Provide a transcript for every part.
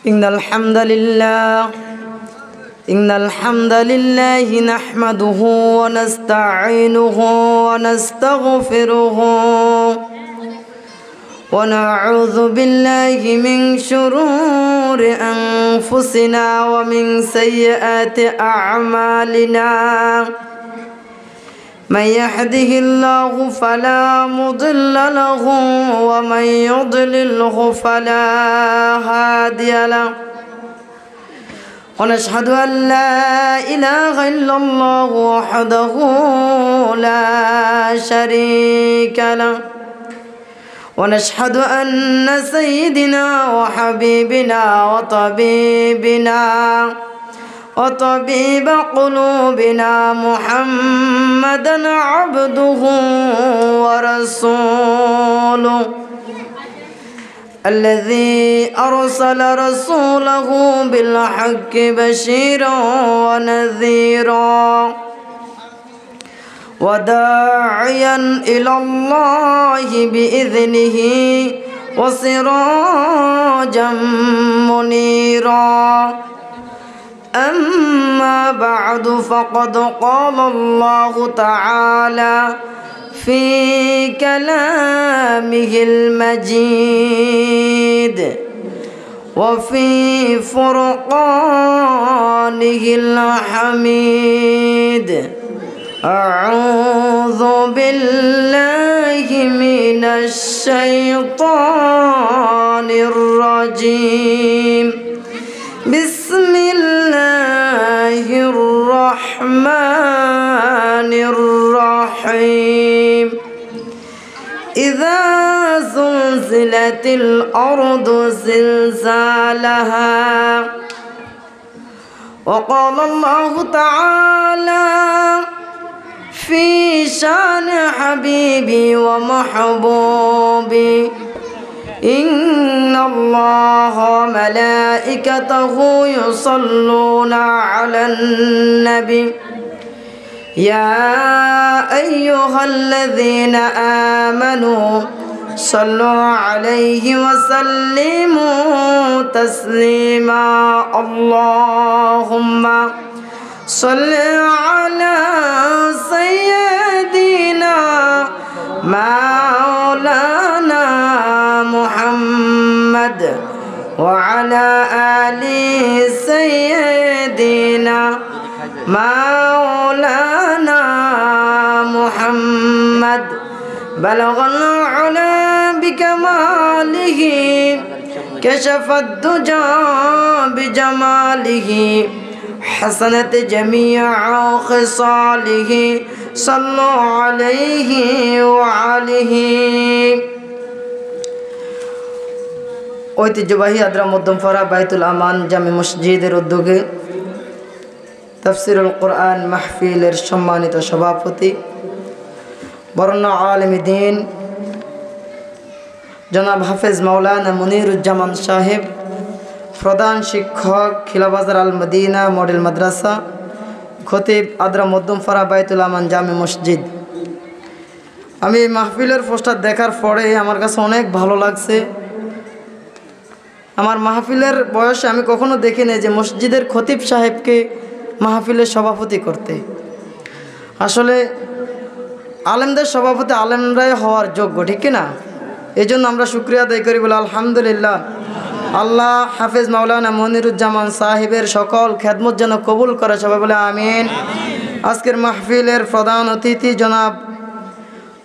إن الحمد لله نحمده ونستعينه ونستغفره ونعوذ بالله من شرور أنفسنا ومن سيئات أعمالنا من يهده الله فلا مضل له ومن يضلله فلا هادي له ونشهد أن لا إله إلا الله وحده لا شريك له ونشهد أن سيدنا وحبيبنا وطبيب قلوبنا محمدا عبده ورسوله الذي أرسل رسوله بالحق بشيرا ونذيرا وداعيا إلى الله بإذنه وسراجا منيرا أما بعد فقد قال الله تعالى في كلامه المجيد وفي فرقانه الحميد أعوذ بالله من الشيطان الرجيم بسم الله الرحمن الرحيم إذا زلزلت الأرض زلزالها وقال الله تعالى في شان حبيبي ومحبوبي إن الله وملائكته يصلون على النبي يا أيها الذين آمنوا صلوا عليه وسلموا تسليما اللهم صل على سيدنا مولانا محمد وعلى آل سيدنا مولانا محمد بلغ العلا بكماله كشف الدجى بجماله حسنت جميع خصاله صلوا عليه وعليه ঐতিহ্যবাহী আদ্রা মধ্যমপাড়া বাইতুল আমান জামে মসজিদের উদ্যোগে তাফসিরুল কোরআন মাহফিলের সম্মানিত সভাপতি বরেণ্য আলেমে দ্বীন জনাব হাফেজ মাওলানা মুনিরুজ্জামান সাহেব, প্রধান শিক্ষক খিলাবাজার আল মদিনা মডেল মাদ্রাসা, খতিব আদ্রা মধ্যমপাড়া বাইতুল আমান জামে মসজিদ। আমি মাহফিলের পোস্টার দেখার পরে আমার কাছে অনেক ভালো লাগছে। আমার মাহফিলের বয়সে আমি কখনো দেখিনি যে মসজিদের খতিব সাহেবকে মাহফিলের সভাপতি করতে। আসলে আলেমদের সভাপতি আলেমরাই হওয়ার যোগ্য, ঠিক কিনা? এই জন্য আমরা শুকরিয়া আদায় করি বলে আলহামদুলিল্লাহ। আল্লাহ হাফেজ মাওলানা মুনিরুজ্জামান সাহেবের সকল খেদমত যেন কবুল করে, সবাই বলে আমিন। আজকের মাহফিলের প্রধান অতিথি জনাব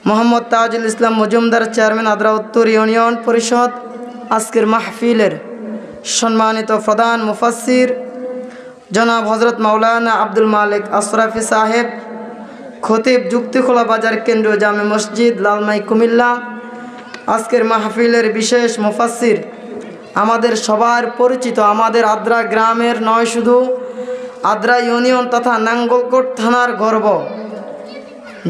মোহাম্মদ তাজুল ইসলাম মজুমদার, চেয়ারম্যান আদ্রা উত্তর ইউনিয়ন পরিষদ। আজকের মাহফিলের সম্মানিত প্রধান মুফাসসির জনাব হজরত মাওলানা আব্দুল মালিক আশরাফি সাহেব, খতিব যুক্তিখোলা বাজার কেন্দ্রীয় জামে মসজিদ লালমাই কুমিল্লা। আজকের মাহফিলের বিশেষ মুফাসসির আমাদের সবার পরিচিত, আমাদের আদ্রা গ্রামের নয়, শুধু আদ্রা ইউনিয়ন তথা নাঙ্গলকোট থানার গর্ব,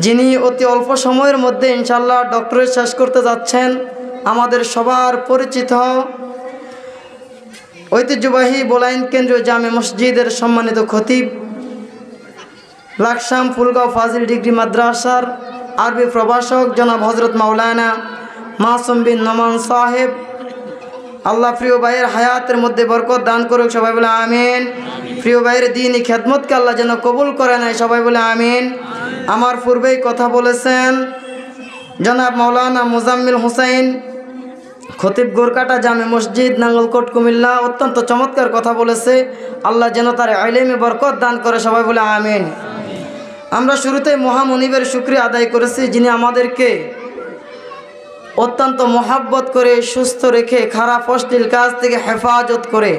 যিনি অতি অল্প সময়ের মধ্যে ইনশাআল্লাহ ডক্টরেট শেষ করতে যাচ্ছেন, আমাদের সবার পরিচিত ঐতিহ্যবাহী বোলাইন কেন্দ্রীয় জামে মসজিদের সম্মানিত খতিব, লাকসাম ফুলগাঁও ফাজিল ডিগ্রি মাদ্রাসার আরবি প্রভাষক জনাব হজরত মাওলানা মাসুম বিন নোমান সাহেব, আল্লাহ প্রিয় ভাইয়ের হায়াতের মধ্যে বরকত দান করুক, সবাই বলে আমিন। প্রিয় ভাইয়ের দ্বীনি খেদমতকে আল্লাহ যেন কবুল করে নেয়, সবাই বলে আমিন। আমার পূর্বেই কথা বলেছেন জনাব মাওলানা মুজাম্মিল হোসাইন, খতিব গোরকাটা জামে মসজিদ, নাঙ্গলকোট, কুমিল্লা। অত্যন্ত চমৎকার কথা বলেছে। আল্লাহ যেন তার ইলমে বরকত দান করে, সবাই বলে আমিন। আমরা শুরুতে মহামনিবের শুকরিয়া আদায় করেছি, যিনি আমাদেরকে অত্যন্ত মোহাব্বত করে সুস্থ রেখে খারাপ অশ্লীল কাজ থেকে হেফাজত করে,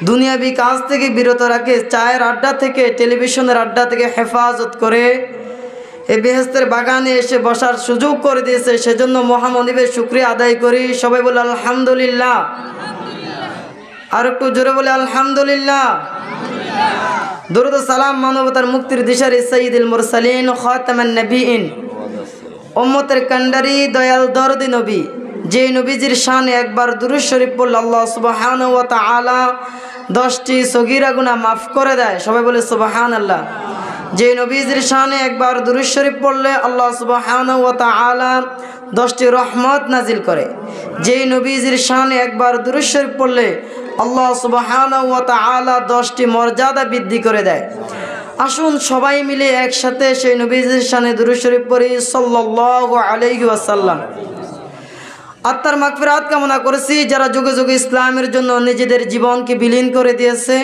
দুনিয়াবি কাজ থেকে বিরত রাখে, চায়ের আড্ডা থেকে, টেলিভিশনের আড্ডা থেকে হেফাজত করে এই বেহেশতের বাগানে এসে বসার সুযোগ করে দিয়েছে। সেজন্য মহামনিবের শুকরিয়া আদায় করি, সবাই বলে আলহামদুলিল্লাহ। আর একটু জোরে বলে আলহামদুলিল্লাহ। দরুদ ও সালাম মানবতার মুক্তির দিশারি সাইয়্যিদুল মুরসালিন খাতামান নবিয়্যিন, উম্মতের কান্ডারি দয়াল দরদি নবী, যে নবীজির শানে একবার দুরূদ শরীফ পড়লে আল্লাহ সুবহানাহু ওয়া তাআলা 10টি সগীরা গুনাহ মাফ করে দেয়, সবাই বলে সুবহানাল্লাহ। যে নবীজির শানে একবার দুরূদ শরীফ পড়লে আল্লাহ সুবহানাহু ওয়া তাআলা 10টি রহমত নাজিল করে। যে নবীজির শানে একবার দুরূদ শরীফ পড়লে আল্লাহ সুবহানাহু ওয়া তাআলা 10টি মর্যাদা বৃদ্ধি করে দেয়। আসুন সবাই মিলে একসাথে সেই নবীজির শানে দুরূদ শরীফ পড়ি, সাল্লাল্লাহু আলাইহি ওয়াসাল্লাম। আত্মার মাগফিরাত কামনা করেছি যারা যুগে যুগে ইসলামের জন্য নিজেদের জীবনকে বিলীন করে দিয়েছে।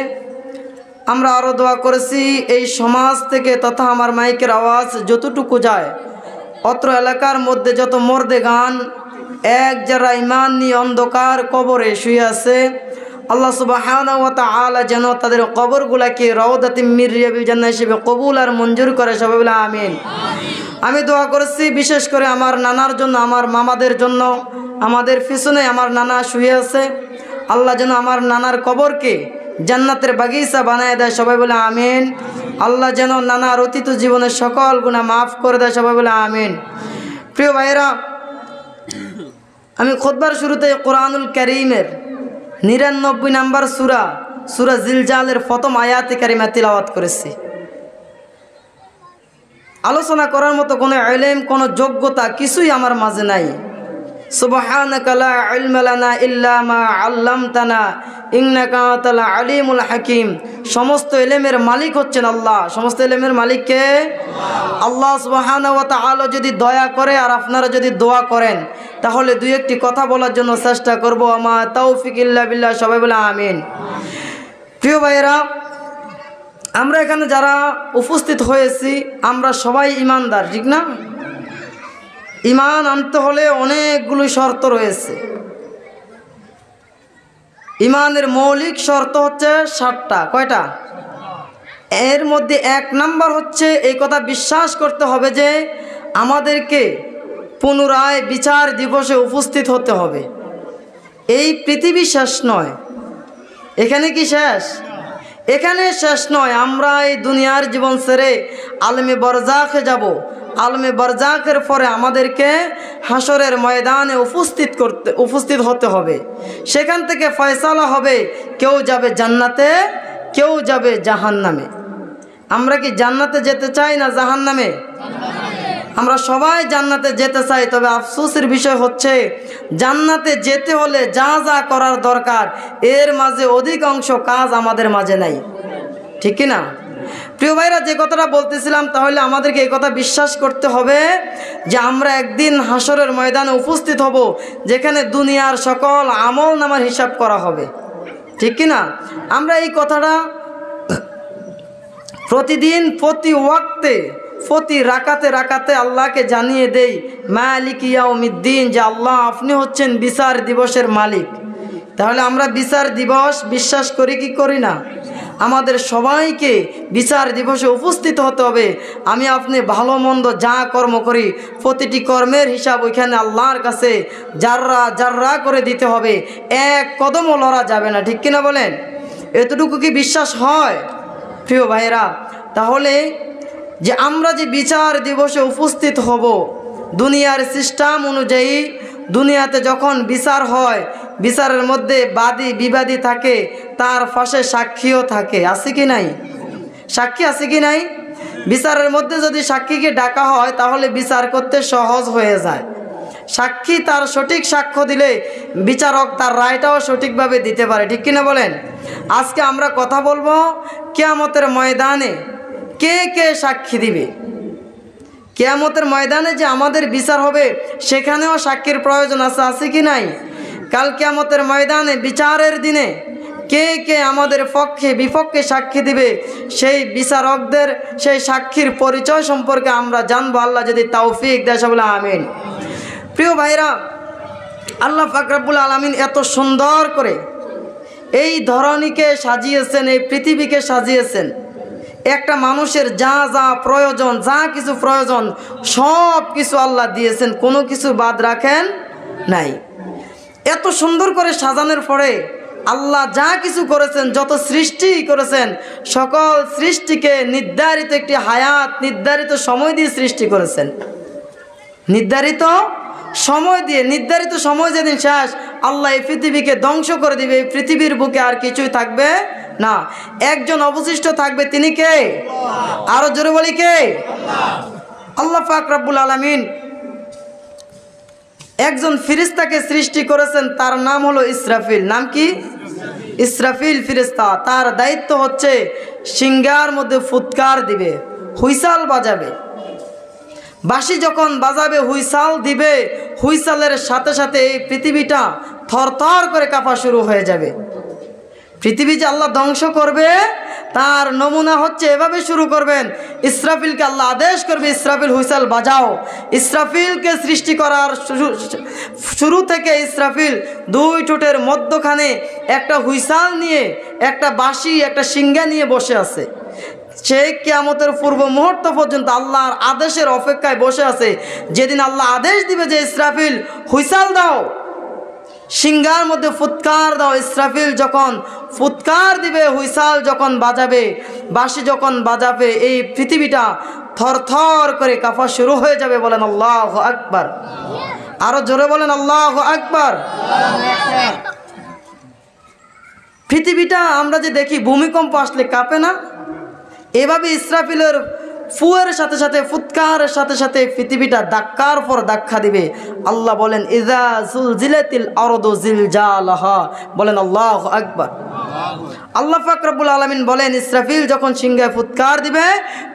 আমরা আরও দোয়া করেছি এই সমাজ থেকে তথা আমার মাইকের আওয়াজ যতটুকু যায়, অত্র এলাকার মধ্যে যত মর্দে গান এক যারা ইমান নিয়ে অন্ধকার কবরে শুয়ে আছে, আল্লাহ সুবহানাহু ওয়া তাআলা যেন তাদের কবরগুলোকে রাউদাতুম মির রিয়াদিল জান্নাহ হিসেবে কবুল আর মঞ্জুর করে, সবাই বলে আমিন। আমি দোয়া করেছি বিশেষ করে আমার নানার জন্য, আমার মামাদের জন্য। আমাদের পিছনে আমার নানা শুয়ে আছে, আল্লাহ যেন আমার নানার কবরকে জান্নাতের বাগিচা বানায় দেয়, সবাই বলে আমিন। আল্লাহ যেন নানার অতীত জীবনের সকল গুনাহ মাফ করে দেয়, সবাই বলে আমিন। প্রিয় ভাইয়েরা, আমি খুতবার শুরুতে কোরআনুল কারীমের 99 নম্বর সূরা জিলজালের প্রথম আয়াতে কারিমা তিলাওয়াত করেছি। আলোচনা করার মতো কোনো ইলম, কোনো যোগ্যতা কিছুই আমার মাঝে নাই। সুবহানাকা লা ইলমা লানা ইল্লা মা আল্লামতানা ইন্নাকা আনতাল আলিমুল হাকিম। সমস্ত ইলমের মালিক হচ্ছেন আল্লাহ। সমস্ত ইলমের মালিক কে? আল্লাহ সুবহানাহু ওয়া তাআলা যদি দয়া করে আর আপনারা যদি দোয়া করেন তাহলে দুই একটি কথা বলার জন্য চেষ্টা করব। আমা তাওফিক ইল্লা বিল্লাহ, সবাই বলে আমিন। প্রিয় ভাইয়েরা, আমরা এখানে যারা উপস্থিত হয়েছি আমরা সবাই ইমানদার, ঠিক না? ইমান আনতে হলে অনেকগুলো শর্ত রয়েছে। ইমানের মৌলিক শর্ত হচ্ছে 7টা। কয়টা? এর মধ্যে 1 নাম্বার হচ্ছে এই কথা বিশ্বাস করতে হবে যে আমাদেরকে পুনরায় বিচার দিবসে উপস্থিত হতে হবে। এই পৃথিবী শেষ নয়। এখানে কি শেষ? এখানে শেষ নয়। আমরা এই দুনিয়ার জীবন ছেড়ে আলমে বরজাখে যাব। আলমে বরজাখের পরে আমাদেরকে হাসরের ময়দানে উপস্থিত হতে হবে। সেখান থেকে ফয়সালা হবে, কেউ যাবে জান্নাতে, কেউ যাবে জাহান্নামে। আমরা কি জান্নাতে যেতে চাই না জাহান্নামে? আমরা সবাই জান্নাতে যেতে চাই। তবে আফসোসের বিষয় হচ্ছে জান্নাতে যেতে হলে যা যা করার দরকার এর মাঝে অধিকাংশ কাজ আমাদের মাঝে নাই, ঠিক কি না? প্রিয় ভাইরা, যে কথাটা বলতেছিলাম, তাহলে আমাদেরকে এই কথা বিশ্বাস করতে হবে যে আমরা একদিন হাসরের ময়দানে উপস্থিত হব, যেখানে দুনিয়ার সকল আমল নামার হিসাব করা হবে, ঠিক কি না? আমরা এই কথাটা প্রতিদিন, প্রতি ওয়াক্তে, প্রতি রাকাতে আল্লাহকে জানিয়ে দেই, মালিক ইয়াউমিদ্দিন, যে আল্লাহ আপনি হচ্ছেন বিচার দিবসের মালিক। তাহলে আমরা বিচার দিবস বিশ্বাস করি কি করি না? আমাদের সবাইকে বিচার দিবসে উপস্থিত হতে হবে। আমি আপনি ভালো মন্দ যা কর্ম করি প্রতিটি কর্মের হিসাব ওইখানে আল্লাহর কাছে জাররা জাররা করে দিতে হবে। এক কদমও লড়া যাবে না, ঠিক কিনা বলেন? এতটুকু কি বিশ্বাস হয় প্রিয় ভাইয়েরা? তাহলে যে আমরা যে বিচার দিবসে উপস্থিত হব, দুনিয়ার সিস্টেম অনুযায়ী দুনিয়াতে যখন বিচার হয়, বিচারের মধ্যে বাদী বিবাদী থাকে, তার পাশে সাক্ষীও থাকে, আছে কি নাই? সাক্ষী আছে কি নাই? বিচারের মধ্যে যদি সাক্ষীকে ডাকা হয় তাহলে বিচার করতে সহজ হয়ে যায়। সাক্ষী তার সঠিক সাক্ষ্য দিলে বিচারক তার রায়টাও সঠিকভাবে দিতে পারে, ঠিক কিনা বলেন? আজকে আমরা কথা বলবো কিয়ামতের ময়দানে কে কে সাক্ষী দিবে। কিয়ামতের ময়দানে যে আমাদের বিচার হবে সেখানেও সাক্ষীর প্রয়োজন আছে কি নাই? কাল কিয়ামতের ময়দানে বিচারের দিনে কে কে আমাদের পক্ষে বিপক্ষে সাক্ষী দিবে, সেই বিচারকদের সেই সাক্ষীর পরিচয় সম্পর্কে আমরা জানবো, আল্লাহ যদি তৌফিক দেয় বলে আমিন। প্রিয় ভাইরা, আল্লাহ পাক রব্বুল আলামিন এত সুন্দর করে এই ধরনীকে সাজিয়েছেন, এই পৃথিবীকে সাজিয়েছেন। একটা মানুষের যা যা প্রয়োজন, যা কিছু প্রয়োজন সব কিছু আল্লাহ দিয়েছেন, কোনো কিছু বাদ রাখেন নাই। এত সুন্দর করে সাজানোর পরে আল্লাহ যা কিছু করেছেন, যত সৃষ্টি করেছেন, সকল সৃষ্টিকে নির্ধারিত একটি হায়াত, নির্ধারিত সময় দিয়ে সৃষ্টি করেছেন। নির্ধারিত সময় দিয়ে, নির্ধারিত সময় যেদিন শেষ, আল্লাহ এই পৃথিবীকে ধ্বংস করে দিবে। এই পৃথিবীর বুকে আর কিছুই থাকবে না, একজন অবশিষ্ট থাকবে, তিনি কে? আরো জোরে বলি কে? আল্লাহ পাক রব্বুল আলামিন একজন ফেরেশতাকে সৃষ্টি করেছেন, তার নাম হলো ইসরাফিল। নাম কি? ইসরাফিল ফেরেশতা। তার দায়িত্ব হচ্ছে সিংহার মধ্যে ফুৎকার দিবে, হুইসাল বাজাবে। বাঁশি যখন বাজাবে, হুইসাল দিবে, হুইসালের সাথে সাথে এই পৃথিবীটা থরথর করে কাঁপা শুরু হয়ে যাবে। পৃথিবী যে আল্লাহ ধ্বংস করবে তার নমুনা হচ্ছে এভাবে শুরু করবেন। ইসরাফিলকে আল্লাহ আদেশ করবে, ইসরাফিল হুইসাল বাজাও। ইসরাফিলকে সৃষ্টি করার শুরু থেকে ইসরাফিল দুই ঠোঁটের মধ্যখানে একটা হুইসাল নিয়ে, একটা বাঁশি, একটা সিংহা নিয়ে বসে আছে। সে কিয়ামতের পূর্ব মুহূর্ত পর্যন্ত আল্লাহর আদেশের অপেক্ষায় বসে আছে। যেদিন আল্লাহ আদেশ দিবে যে ইসরাফিল হুইসাল দাও, সিংহার মধ্যে ফুৎকার দাও, ইসরাফিল যখন ফুৎকার দিবে, হুইসাল যখন বাজাবে, বাঁশি যখন বাজাবে, এই পৃথিবীটা থরথর করে কাঁপা শুরু হয়ে যাবে। বলেন আল্লাহু আকবার। আরো জোরে বলেন আল্লাহু আকবার। পৃথিবীটা আমরা যে দেখি ভূমিকম্প আসলে কাঁপে না, এভাবে ইসরাফিলের ফুয়ের সাথে সাথে, ফুৎকারের সাথে সাথে পৃথিবীটা ধাক্কার পর ধাক্কা দিবে। আল্লাহ বলেন ইযা যুলজিলাতিল আরদু জিলজালাহা। বলেন আল্লাহু আকবার। আল্লাহ পাক রব্বুল আলামিন বলেন ইসরাফিল যখন সিংহায় ফুৎকার দিবে,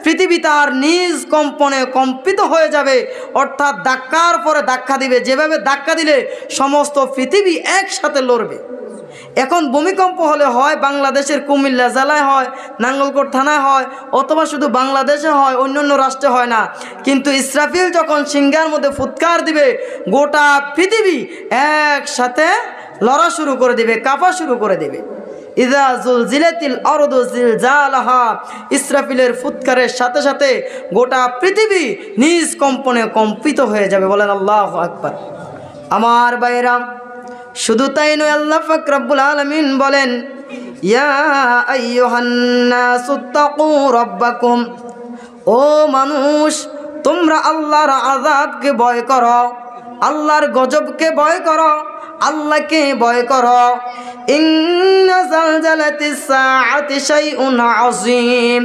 পৃথিবী তার নিজ কম্পনে কম্পিত হয়ে যাবে, অর্থাৎ ধাক্কার পরে ধাক্কা দিবে। যেভাবে ধাক্কা দিলে সমস্ত পৃথিবী একসাথে লড়বে। এখন ভূমিকম্প হলে হয় বাংলাদেশের কুমিল্লা জেলায় হয়, নাঙ্গলকোট থানায় হয়, অথবা শুধু বাংলাদেশে হয়, অন্যান্য রাষ্ট্রে হয় না। কিন্তু ইসরাফিল যখন সিংহার মধ্যে ফুৎকার দিবে, গোটা পৃথিবী একসাথে লড়া শুরু করে দিবে, কাঁপা শুরু করে দেবে। ইযা যুলজিলাতিল আরদু জিলজালাহা। ইসরাফিলের ফুৎকারের সাথে সাথে গোটা পৃথিবী নিজ কম্পনে কম্পিত হয়ে যাবে। বলেন আল্লাহু আকবার। আমার ভাইরা, শুধু তাই নয়, আল্লাহ পাক রব্বুল আলামিন বলেন ইয়া আইয়ুহান নাসুত্তাকু রাব্বাকুম। ও মানুষ, তোমরা আল্লাহর আযাবকে ভয় করো, আল্লাহর গজবকে ভয় করো, আল্লাহকে ভয় করো। ইন্না জালজালাতিস সাআতি শাইউন আযীম।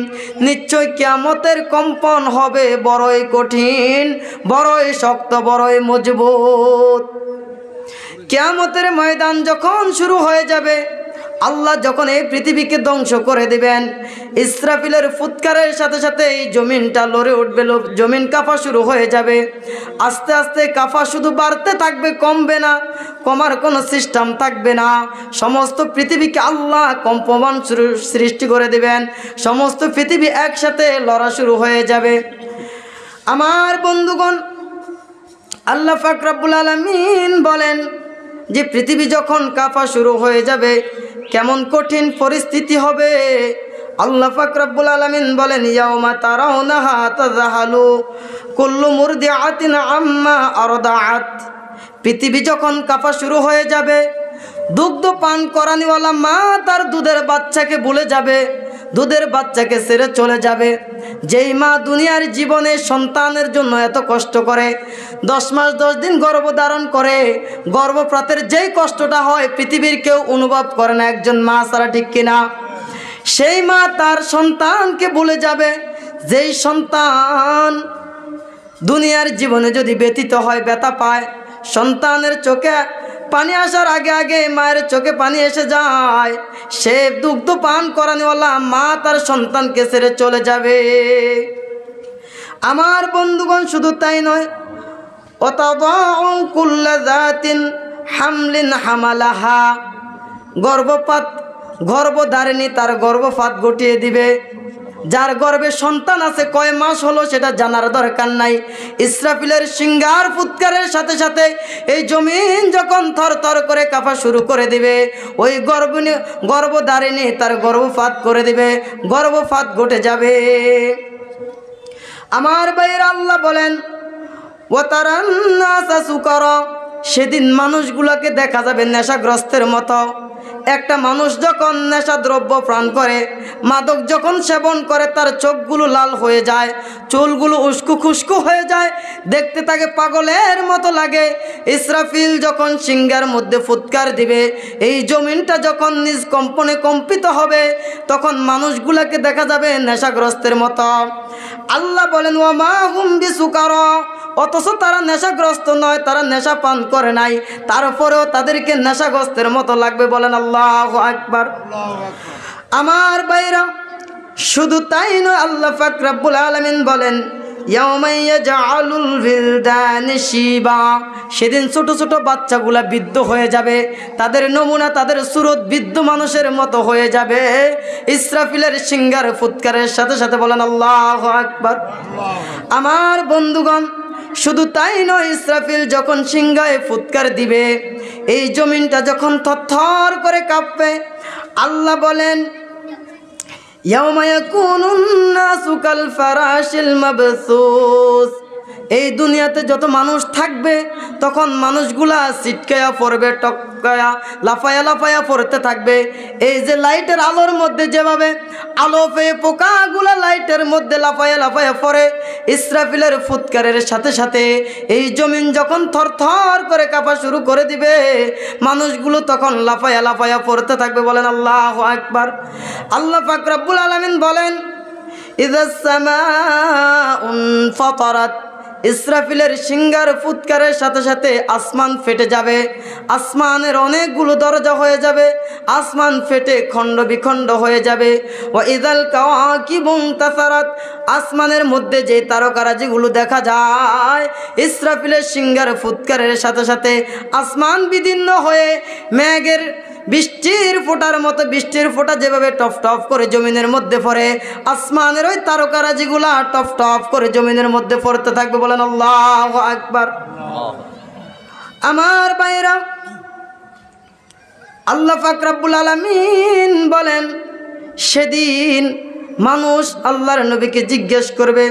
নিশ্চয় কিয়ামতের কম্পন হবে বড়ই কঠিন, বড়ই শক্ত, বড়ই মজবুত। কিয়ামতের ময়দান যখন শুরু হয়ে যাবে, আল্লাহ যখন এই পৃথিবীকে ধ্বংস করে দিবেন, ইসরাফিলের ফুৎকারের সাথে সাথে এই জমিনটা লড়ে উঠবে, জমিন কাঁপা শুরু হয়ে যাবে। আস্তে আস্তে কাঁপা শুধু বাড়তে থাকবে, কমবে না, কমার কোনো সিস্টেম থাকবে না। সমস্ত পৃথিবীকে আল্লাহ কম্পমান সৃষ্টি করে দিবেন, সমস্ত পৃথিবী একসাথে লড়া শুরু হয়ে যাবে। আমার বন্ধুগণ, আল্লাহ পাক রব্বুল আলামিন বলেন যে পৃথিবী যখন কাঁপা শুরু হয়ে যাবে, কেমন কঠিন পরিস্থিতি হবে। আল্লাহ পাক রব্বুল আলামিন বলেন ইয়াউমা তারাউনাহা তাযহালু কুল্লু মুরদিআতিন আম্মা আরদাআত। পৃথিবী যখন কাঁপা শুরু হয়ে যাবে, দুগ্ধ পান করানিওয়ালা মা তার দুধের বাচ্চাকে ভুলে যাবে, দুধের বাচ্চাকে ছেড়ে চলে যাবে। যেই মা দুনিয়ার জীবনে সন্তানের জন্য এত কষ্ট করে, 10 মাস 10 দিন গর্ভধারণ করে, গর্ভপাতের যেই কষ্টটা হয় পৃথিবীর কেউ অনুভব করে না, একজন মা ছাড়া, ঠিক কিনা? সেই মা তার সন্তানকে ভুলে যাবে। যেই সন্তান দুনিয়ার জীবনে যদি ব্যতীত হয়, ব্যথা পায়, সন্তানের চোখে পানি আসার আগে আগে মায়ের চোখে পানি এসে যায়, সে দুগ্ধ পান করানোওয়ালা মা তার সন্তানকে ছেড়ে চলে যাবে। আমার বন্ধুগণ, শুধু তাই নয়, ওয়াতাদাউ কুল্লা যাতিন হামলিন হামালাহা, গর্ভধারিণী তার গর্ভপাত ঘটিয়ে দিবে। যার গর্ভে সন্তান আছে কয় মাস হলো সেটা জানার দরকার নাই। ইসরাফিলের সিংহার ফুৎকারের সাথে সাথে এই জমিন যখন থরথর করে কাঁপা শুরু করে দিবে, ওই গর্ভধারিণী তার গর্ভপাত করে দিবে, গর্ভপাত ঘটে যাবে। আমার ভাইয়েরা, আল্লাহ বলেন ওয়াতারান নাসা সুকারা, সেদিন মানুষগুলোকে দেখা যাবে নেশাগ্রস্তের মতো। একটা মানুষ যখন নেশা দ্রব্য পান করে, মাদক যখন সেবন করে, তার চোখগুলো লাল হয়ে যায়, চুলগুলো উস্কু খুস্কু হয়ে যায়, দেখতে তাকে পাগলের মতো লাগে। ইসরাফিল যখন সিংহার মধ্যে ফুৎকার দিবে, এই জমিনটা যখন নিজ কম্পনে কম্পিত হবে, তখন মানুষগুলোকে দেখা যাবে নেশাগ্রস্তের মতো। আল্লাহ বলেন ওয়ামা হুম বিসুকারা, অথচ তারা নেশাগ্রস্ত নয়, তারা নেশা পান করে নাই, তারপরেও তাদেরকে নেশাগ্রস্তের মতো লাগবে। বলেন আল্লাহু আকবার। আমার ভাইরা, শুধু তাই নয়, আল্লাহ পাক রব্বুল আলামিন বলেন ইয়াউমা ইয়াজআলুল বিলদানি শিবা, সেদিন ছোট ছোট বাচ্চাগুলা বৃদ্ধ হয়ে যাবে, তাদের নমুনা তাদের সুরত বৃদ্ধ মানুষের মতো হয়ে যাবে ইসরাফিলের সিংহার ফুৎকারের সাথে সাথে। বলেন আল্লাহু আকবার। আমার বন্ধুগণ, শুধু তাই নয়, ইসরাফিল যখন সিংহায় ফুৎকার দিবে, এই জমিনটা যখন থরথর করে কাঁপবে, আল্লাহ বলেন ইয়াউমা ইয়াকুনুন নাসু কাল ফারাশিল মাবসুস, এই দুনিয়াতে যত মানুষ থাকবে তখন মানুষগুলা ছিটকায়া পড়বে, টপকায়া লাফায়া লাফায়া পড়তে থাকবে। এই যে লাইটের আলোর মধ্যে যেভাবে আলো পেয়ে পোকাগুলা লাইটের মধ্যে লাফায়া লাফায়া পড়ে, ইসরাফিলের ফুৎকারের সাথে সাথে এই জমিন যখন থরথর করে কাঁপা শুরু করে দিবে, মানুষগুলো তখন লাফায়া লাফায়া পড়তে থাকবে। বলেন আল্লাহু আকবার। আল্লাহ পাক রব্বুল আলামিন বলেন ইযাস সামাউ ফাতারাত, ইসরাফিলের সিংহার ফুৎকারের সাথে সাথে আসমান ফেটে যাবে, আসমানের অনেকগুলো দরজা হয়ে যাবে, আসমান ফেটে খণ্ড বিখণ্ড হয়ে যাবে। ওয়া ইযাল কাওয়াকিবু ইনতাসারাত, আসমানের মধ্যে যে তারকারাজিগুলো দেখা যায়, ইসরাফিলের সিংহার ফুৎকারের সাথে সাথে আসমান বিদীর্ণ হয়ে মেঘের বৃষ্টির ফোঁটার মতো, বৃষ্টির ফোঁটা যেভাবে টপ টপ করে জমিনের মধ্যে পড়ে, আসমানের ওই তারকারাজিগুলা টপ টপ করে জমিনের মধ্যে পড়তে থাকবে। বলেন আল্লাহু আকবার। আমার ভাইরা, আল্লাহ পাক রব্বুল আলামিন বলেন সেদিন মানুষ আল্লাহর নবীকে জিজ্ঞেস করবে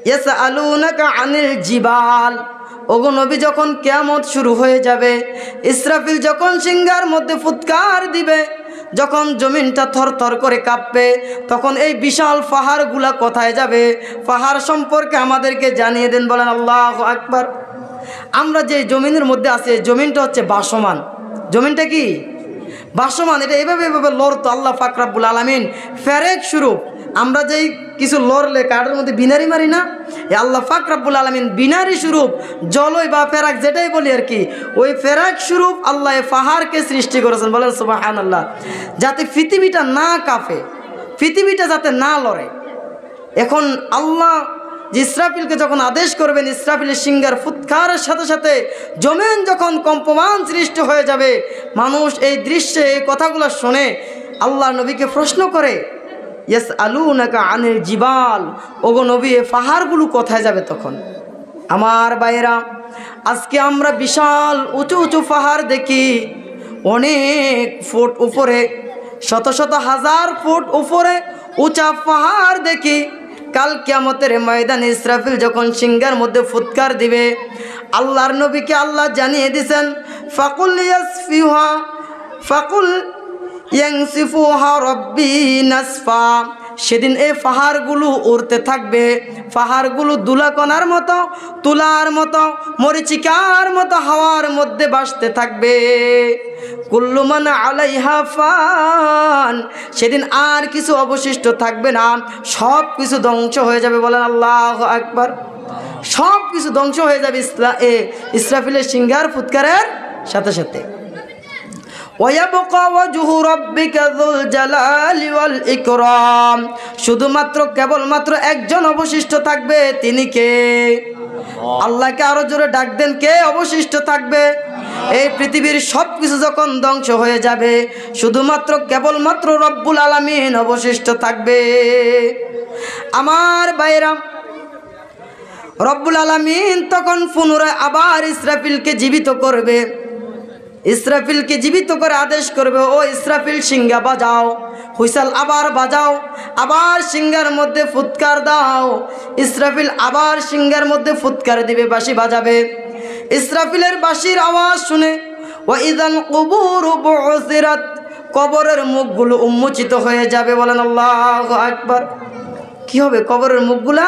ইয়াসআলুনাকা আনিল জিবাল, ওগো নবী, যখন কিয়ামত শুরু হয়ে যাবে, ইসরাফিল যখন সিংহার মধ্যে ফুৎকার দিবে, যখন জমিনটা থরথর করে কাঁপবে, তখন এই বিশাল পাহাড়গুলা কোথায় যাবে? পাহাড় সম্পর্কে আমাদেরকে জানিয়ে দেন। বলেন আল্লাহু আকবার। আমরা যে জমিনের মধ্যে আছি, এই জমিনটা হচ্ছে ভাসমান। জমিনটা কি? ভাসমান। এটা এভাবে এভাবে লড়তো। আল্লাহ পাক রব্বুল আলামিন ফেরেক স্বরূপ, আমরা যেই কিছু লড়লে কাঠের মধ্যে বিনারি মারি না, এই আল্লাহ পাক রব্বুল আলামিন বিনারি স্বরূপ, জলই বা ফেরাক যেটাই বলি আর কি, ওই ফেরাক স্বরূপ আল্লাহ পাহাড়কে সৃষ্টি করেছেন। বলেন সুবহানাল্লাহ। যাতে পৃথিবীটা না কাঁপে, পৃথিবীটা যাতে না লড়ে। এখন আল্লাহ যে ইসরাফিলকে যখন আদেশ করবেন, ইসরাফিলের সিংহার ফুৎকারের সাথে সাথে জমিন যখন কম্পমান সৃষ্টি হয়ে যাবে, মানুষ এই দৃশ্যে এই কথাগুলো শুনে আল্লাহ নবীকে প্রশ্ন করে ইয়াসআলুনাকা আনিল জিবাল, ওগো নবী, এই পাহাড়গুলো কোথায় যাবে তখন? আমার ভাইয়েরা, আজকে আমরা বিশাল উঁচু উঁচু পাহাড় দেখি, অনেক ফুট উপরে, শত শত হাজার ফুট উপরে উঁচা পাহাড় দেখি। কাল কিয়ামতের ময়দানে ইসরাফিল যখন সিংহার মধ্যে ফুৎকার দিবে, আল্লাহর নবীকে আল্লাহ জানিয়ে দিয়েছেন ফাকুল ইয়ানসিফুহা রব্বি নাসফা, সেদিন এই পাহাড়গুলো উড়তে থাকবে, পাহাড়গুলো দুলাকণার মতো, তুলার মতো, মরিচিকার মতো হাওয়ার মধ্যে ভাসতে থাকবে। কুল্লু মান আলাইহা ফান, সেদিন আর কিছু অবশিষ্ট থাকবে না, সব কিছু ধ্বংস হয়ে যাবে। বলেন আল্লাহু আকবার। সব কিছু ধ্বংস হয়ে যাবে ইসরাফিলের সিংহার ফুৎকারের সাথে সাথে। শুধুমাত্র কেবলমাত্র একজন অবশিষ্ট থাকবে, তিনি কে? আল্লাহকে আরো জোরে ডাক দেন, কে অবশিষ্ট থাকবে? এই পৃথিবীর সব কিছু যখন ধ্বংস হয়ে যাবে, শুধুমাত্র কেবলমাত্র রব্বুল আলামিন অবশিষ্ট থাকবে। আমার ভাইরা, রব্বুল আলামিন তখন পুনরায় আবার ইসরাফিলকে জীবিত করবে। ইসরাফিলকে জীবিত করে আদেশ করবে, ও ইসরাফিল সিংহা বাজাও, হুইসেল আবার বাজাও, আবার সিংহার মধ্যে ফুৎকার দাও। ইসরাফিল আবার সিংহার মধ্যে ফুৎকার দিবে, বাঁশি বাজাবে। ইসরাফিলের বাঁশির আওয়াজ শুনে ওয়াইদাল কুবুরু বুসিরাত, কবরের মুখগুলো উন্মোচিত হয়ে যাবে। বলেন আল্লাহু আকবার। কি হবে? কবরের মুখগুলা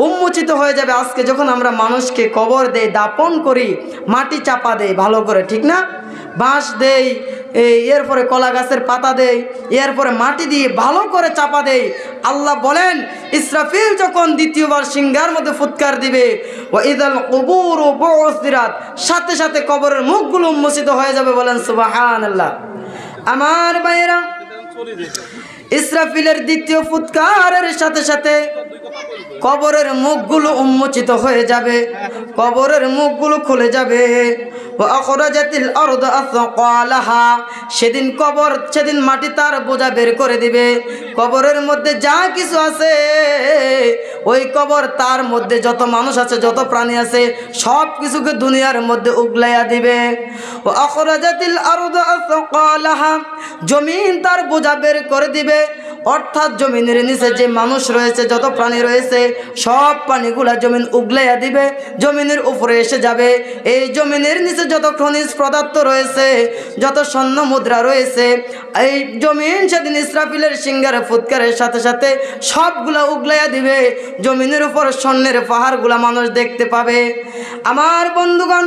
উন্মোচিত হয়ে যাবে। আজকে যখন আমরা মানুষকে কবর দেই, দাপন করি, মাটি চাপা দেই ভালো করে, ঠিক না? বাঁশ দেই, এরপরে কলা গাছের পাতা দেই, এরপরে মাটি দিয়ে ভালো করে চাপা দেই। আল্লাহ বলেন ইসরাফিল যখন দ্বিতীয়বার সিংহার মধ্যে ফুৎকার দিবে, ওয়াইদাল কুবুরু বুসিরাত, সাথে সাথে কবরের মুখগুলো উন্মোচিত হয়ে যাবে। বলেন সুবহানাল্লাহ। আমার ভাইয়েরা, ইসরাফিলের দ্বিতীয় ফুৎকারের সাথে সাথে কবরের মুখগুলো উন্মোচিত হয়ে যাবে, কবরের মুখগুলো খুলে যাবে। ওয়াখরাজাতিল আরদু আসকালাহা, সেদিন মাটি তার বোঝা বের করে দিবে। কবরের মধ্যে যা কিছু আছে, ওই কবর তার মধ্যে যত মানুষ আছে, যত প্রাণী আছে, সব কিছুকে দুনিয়ার মধ্যে উগলাইয়া দিবে। ওয়াখরাজাতিল আরদু আসকালাহা, জমিন তার বোঝা বের করে দিবে। অর্থাৎ জমিনের নিচে যে মানুষ রয়েছে, যত প্রাণী রয়েছে, সব প্রাণীগুলা জমিন উগলাইয়া দিবে, জমিনের উপরে এসে যাবে। এই জমিনের নিচে যত খনিজ পদার্থ রয়েছে, যত স্বর্ণ মুদ্রা রয়েছে, এই জমিন সেদিন ইসরাফিলের সিংহার ফুৎকারের সাথে সাথে সবগুলা উগলাইয়া দিবে। জমিনের উপর স্বর্ণের পাহাড়গুলা মানুষ দেখতে পাবে। আমার বন্ধুগণ,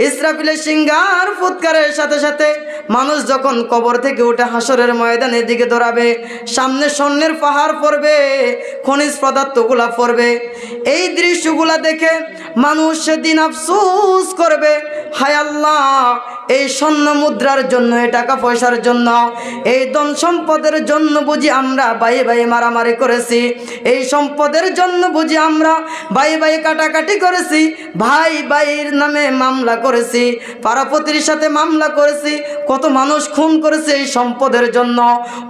ইসরাফিলের সিংহার ফুৎকারের সাথে সাথে মানুষ যখন কবর থেকে উঠে হাসরের ময়দানের দিকে দৌড়াবে, সামনে স্বর্ণের পাহাড় পড়বে, খনিজ পদার্থগুলা পড়বে। এই দৃশ্যগুলা দেখে মানুষ সেদিন আফসোস করবে, হায় আল্লাহ, এই স্বর্ণ মুদ্রার জন্য, এই টাকা পয়সার জন্য, এই ধন সম্পদের জন্য বুঝি আমরা ভাই ভাই মারামারি করেছি, এই সম্পদের জন্য বুঝি আমরা ভাই ভাই কাটাকাটি করেছি, ভাই ভাইয়ের নামে মামলা করেছি, পাড়াপতির সাথে মামলা করেছি, কত মানুষ খুন করেছে এই সম্পদের জন্য,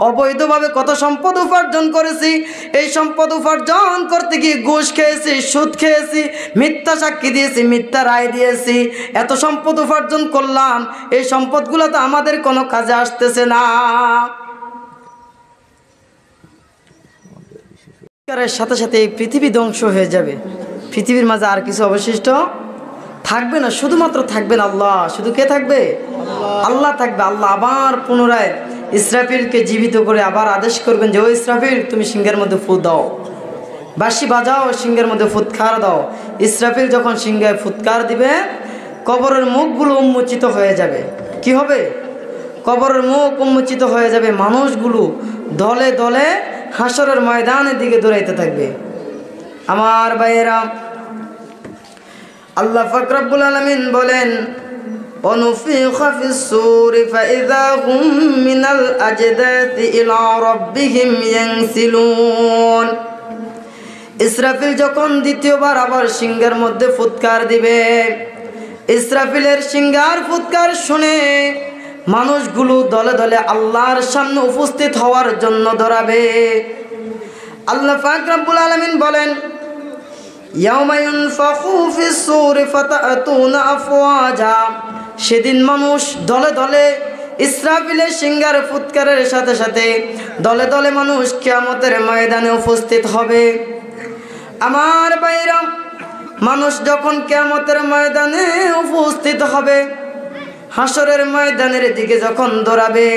অবৈধভাবে কত সম্পদ উপার্জন করেছি। এই সম্পদ উপার্জন করতে গিয়ে ঘুষ খেয়েছি, সুদ খেয়েছি, মিথ্যা সাক্ষী দিয়েছি, মিথ্যা রায় দিয়েছি, এত সম্পদ উপার্জন করলাম, এই সম্পদগুলো তো আমাদের কোনো কাজে আসতেছে না। সাথে সাথে এই পৃথিবী ধ্বংস হয়ে যাবে, পৃথিবীর মাঝে আর কিছু অবশিষ্ট থাকবে না, শুধুমাত্র থাকবেন আল্লাহ। শুধু কে থাকবে? আল্লাহ থাকবে। আল্লাহ আবার পুনরায় ইসরাফিলকে জীবিত করে আবার আদেশ করবেন যে, ও ইসরাফিল, তুমি সিংহের মধ্যে ফু দাও, বাঁশি বাজাও, সিংহের মধ্যে ফুৎকার দাও। ইসরাফিল যখন সিংহে ফুৎকার দিবে, কবরের মুখগুলো উন্মোচিত হয়ে যাবে। কি হবে? কবরের মুখ উন্মোচিত হয়ে যাবে, মানুষগুলো দলে দলে হাসরের ময়দানের দিকে দৌড়াইতে থাকবে। আমার ভাইয়েরা, আল্লাহ পাক রব্বুল আলামিন বলেন, অনুফিখা ফিস সূরি ফাইযা হুম মিনাল আজদাতি ইলা রাব্বিহিম ইয়ানসিলুন। ইসরাফিল যখন দ্বিতীয়বার আবার সিংহের মধ্যে ফুৎকার দিবে, ইসরাফিলের সিংহার ফুৎকার শুনে মানুষগুলো দলে দলে আল্লাহর সামনে উপস্থিত হওয়ার জন্য দৌড়াবে। আল্লাহ পাক রব্বুল আলামিন বলেন, ইয়াউমা ইউনফাখু ফিস সূরি ফাতাতুনা আফওয়াজা, সেদিন মানুষ দলে দলে ইসরাফিলের সিংহার ফুৎকারের সাথে সাথে দলে দলে মানুষ কিয়ামতের ময়দানে উপস্থিত হবে। আমার ভাইরা, মানুষ যখন কিয়ামতের ময়দানে উপস্থিত হবে, হাসরের ময়দানের দিকে যখন দৌড়াবে,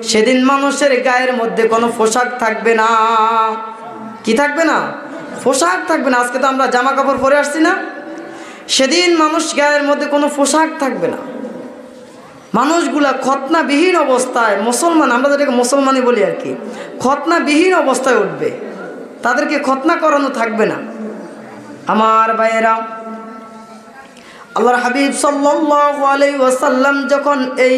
সেদিন মানুষের গায়ের মধ্যে কোনো পোশাক থাকবে না। কি থাকবে না? পোশাক থাকবে না। আজকে তো আমরা জামা কাপড় পরে আসছি না, সেদিন মানুষ গায়ের মধ্যে কোনো পোশাক থাকবে না। মানুষগুলা খতনাবিহীন অবস্থায়, মুসলমান, আমরা যেটাকে মুসলমানই বলি আর কি, খতনাবিহীন অবস্থায় উঠবে, তাদেরকে খতনা করানো থাকবে না। আমার ভাইয়েরা, আল্লাহর হাবিব সাল্লাল্লাহু আলাইহি ওয়াসাল্লাম যখন এই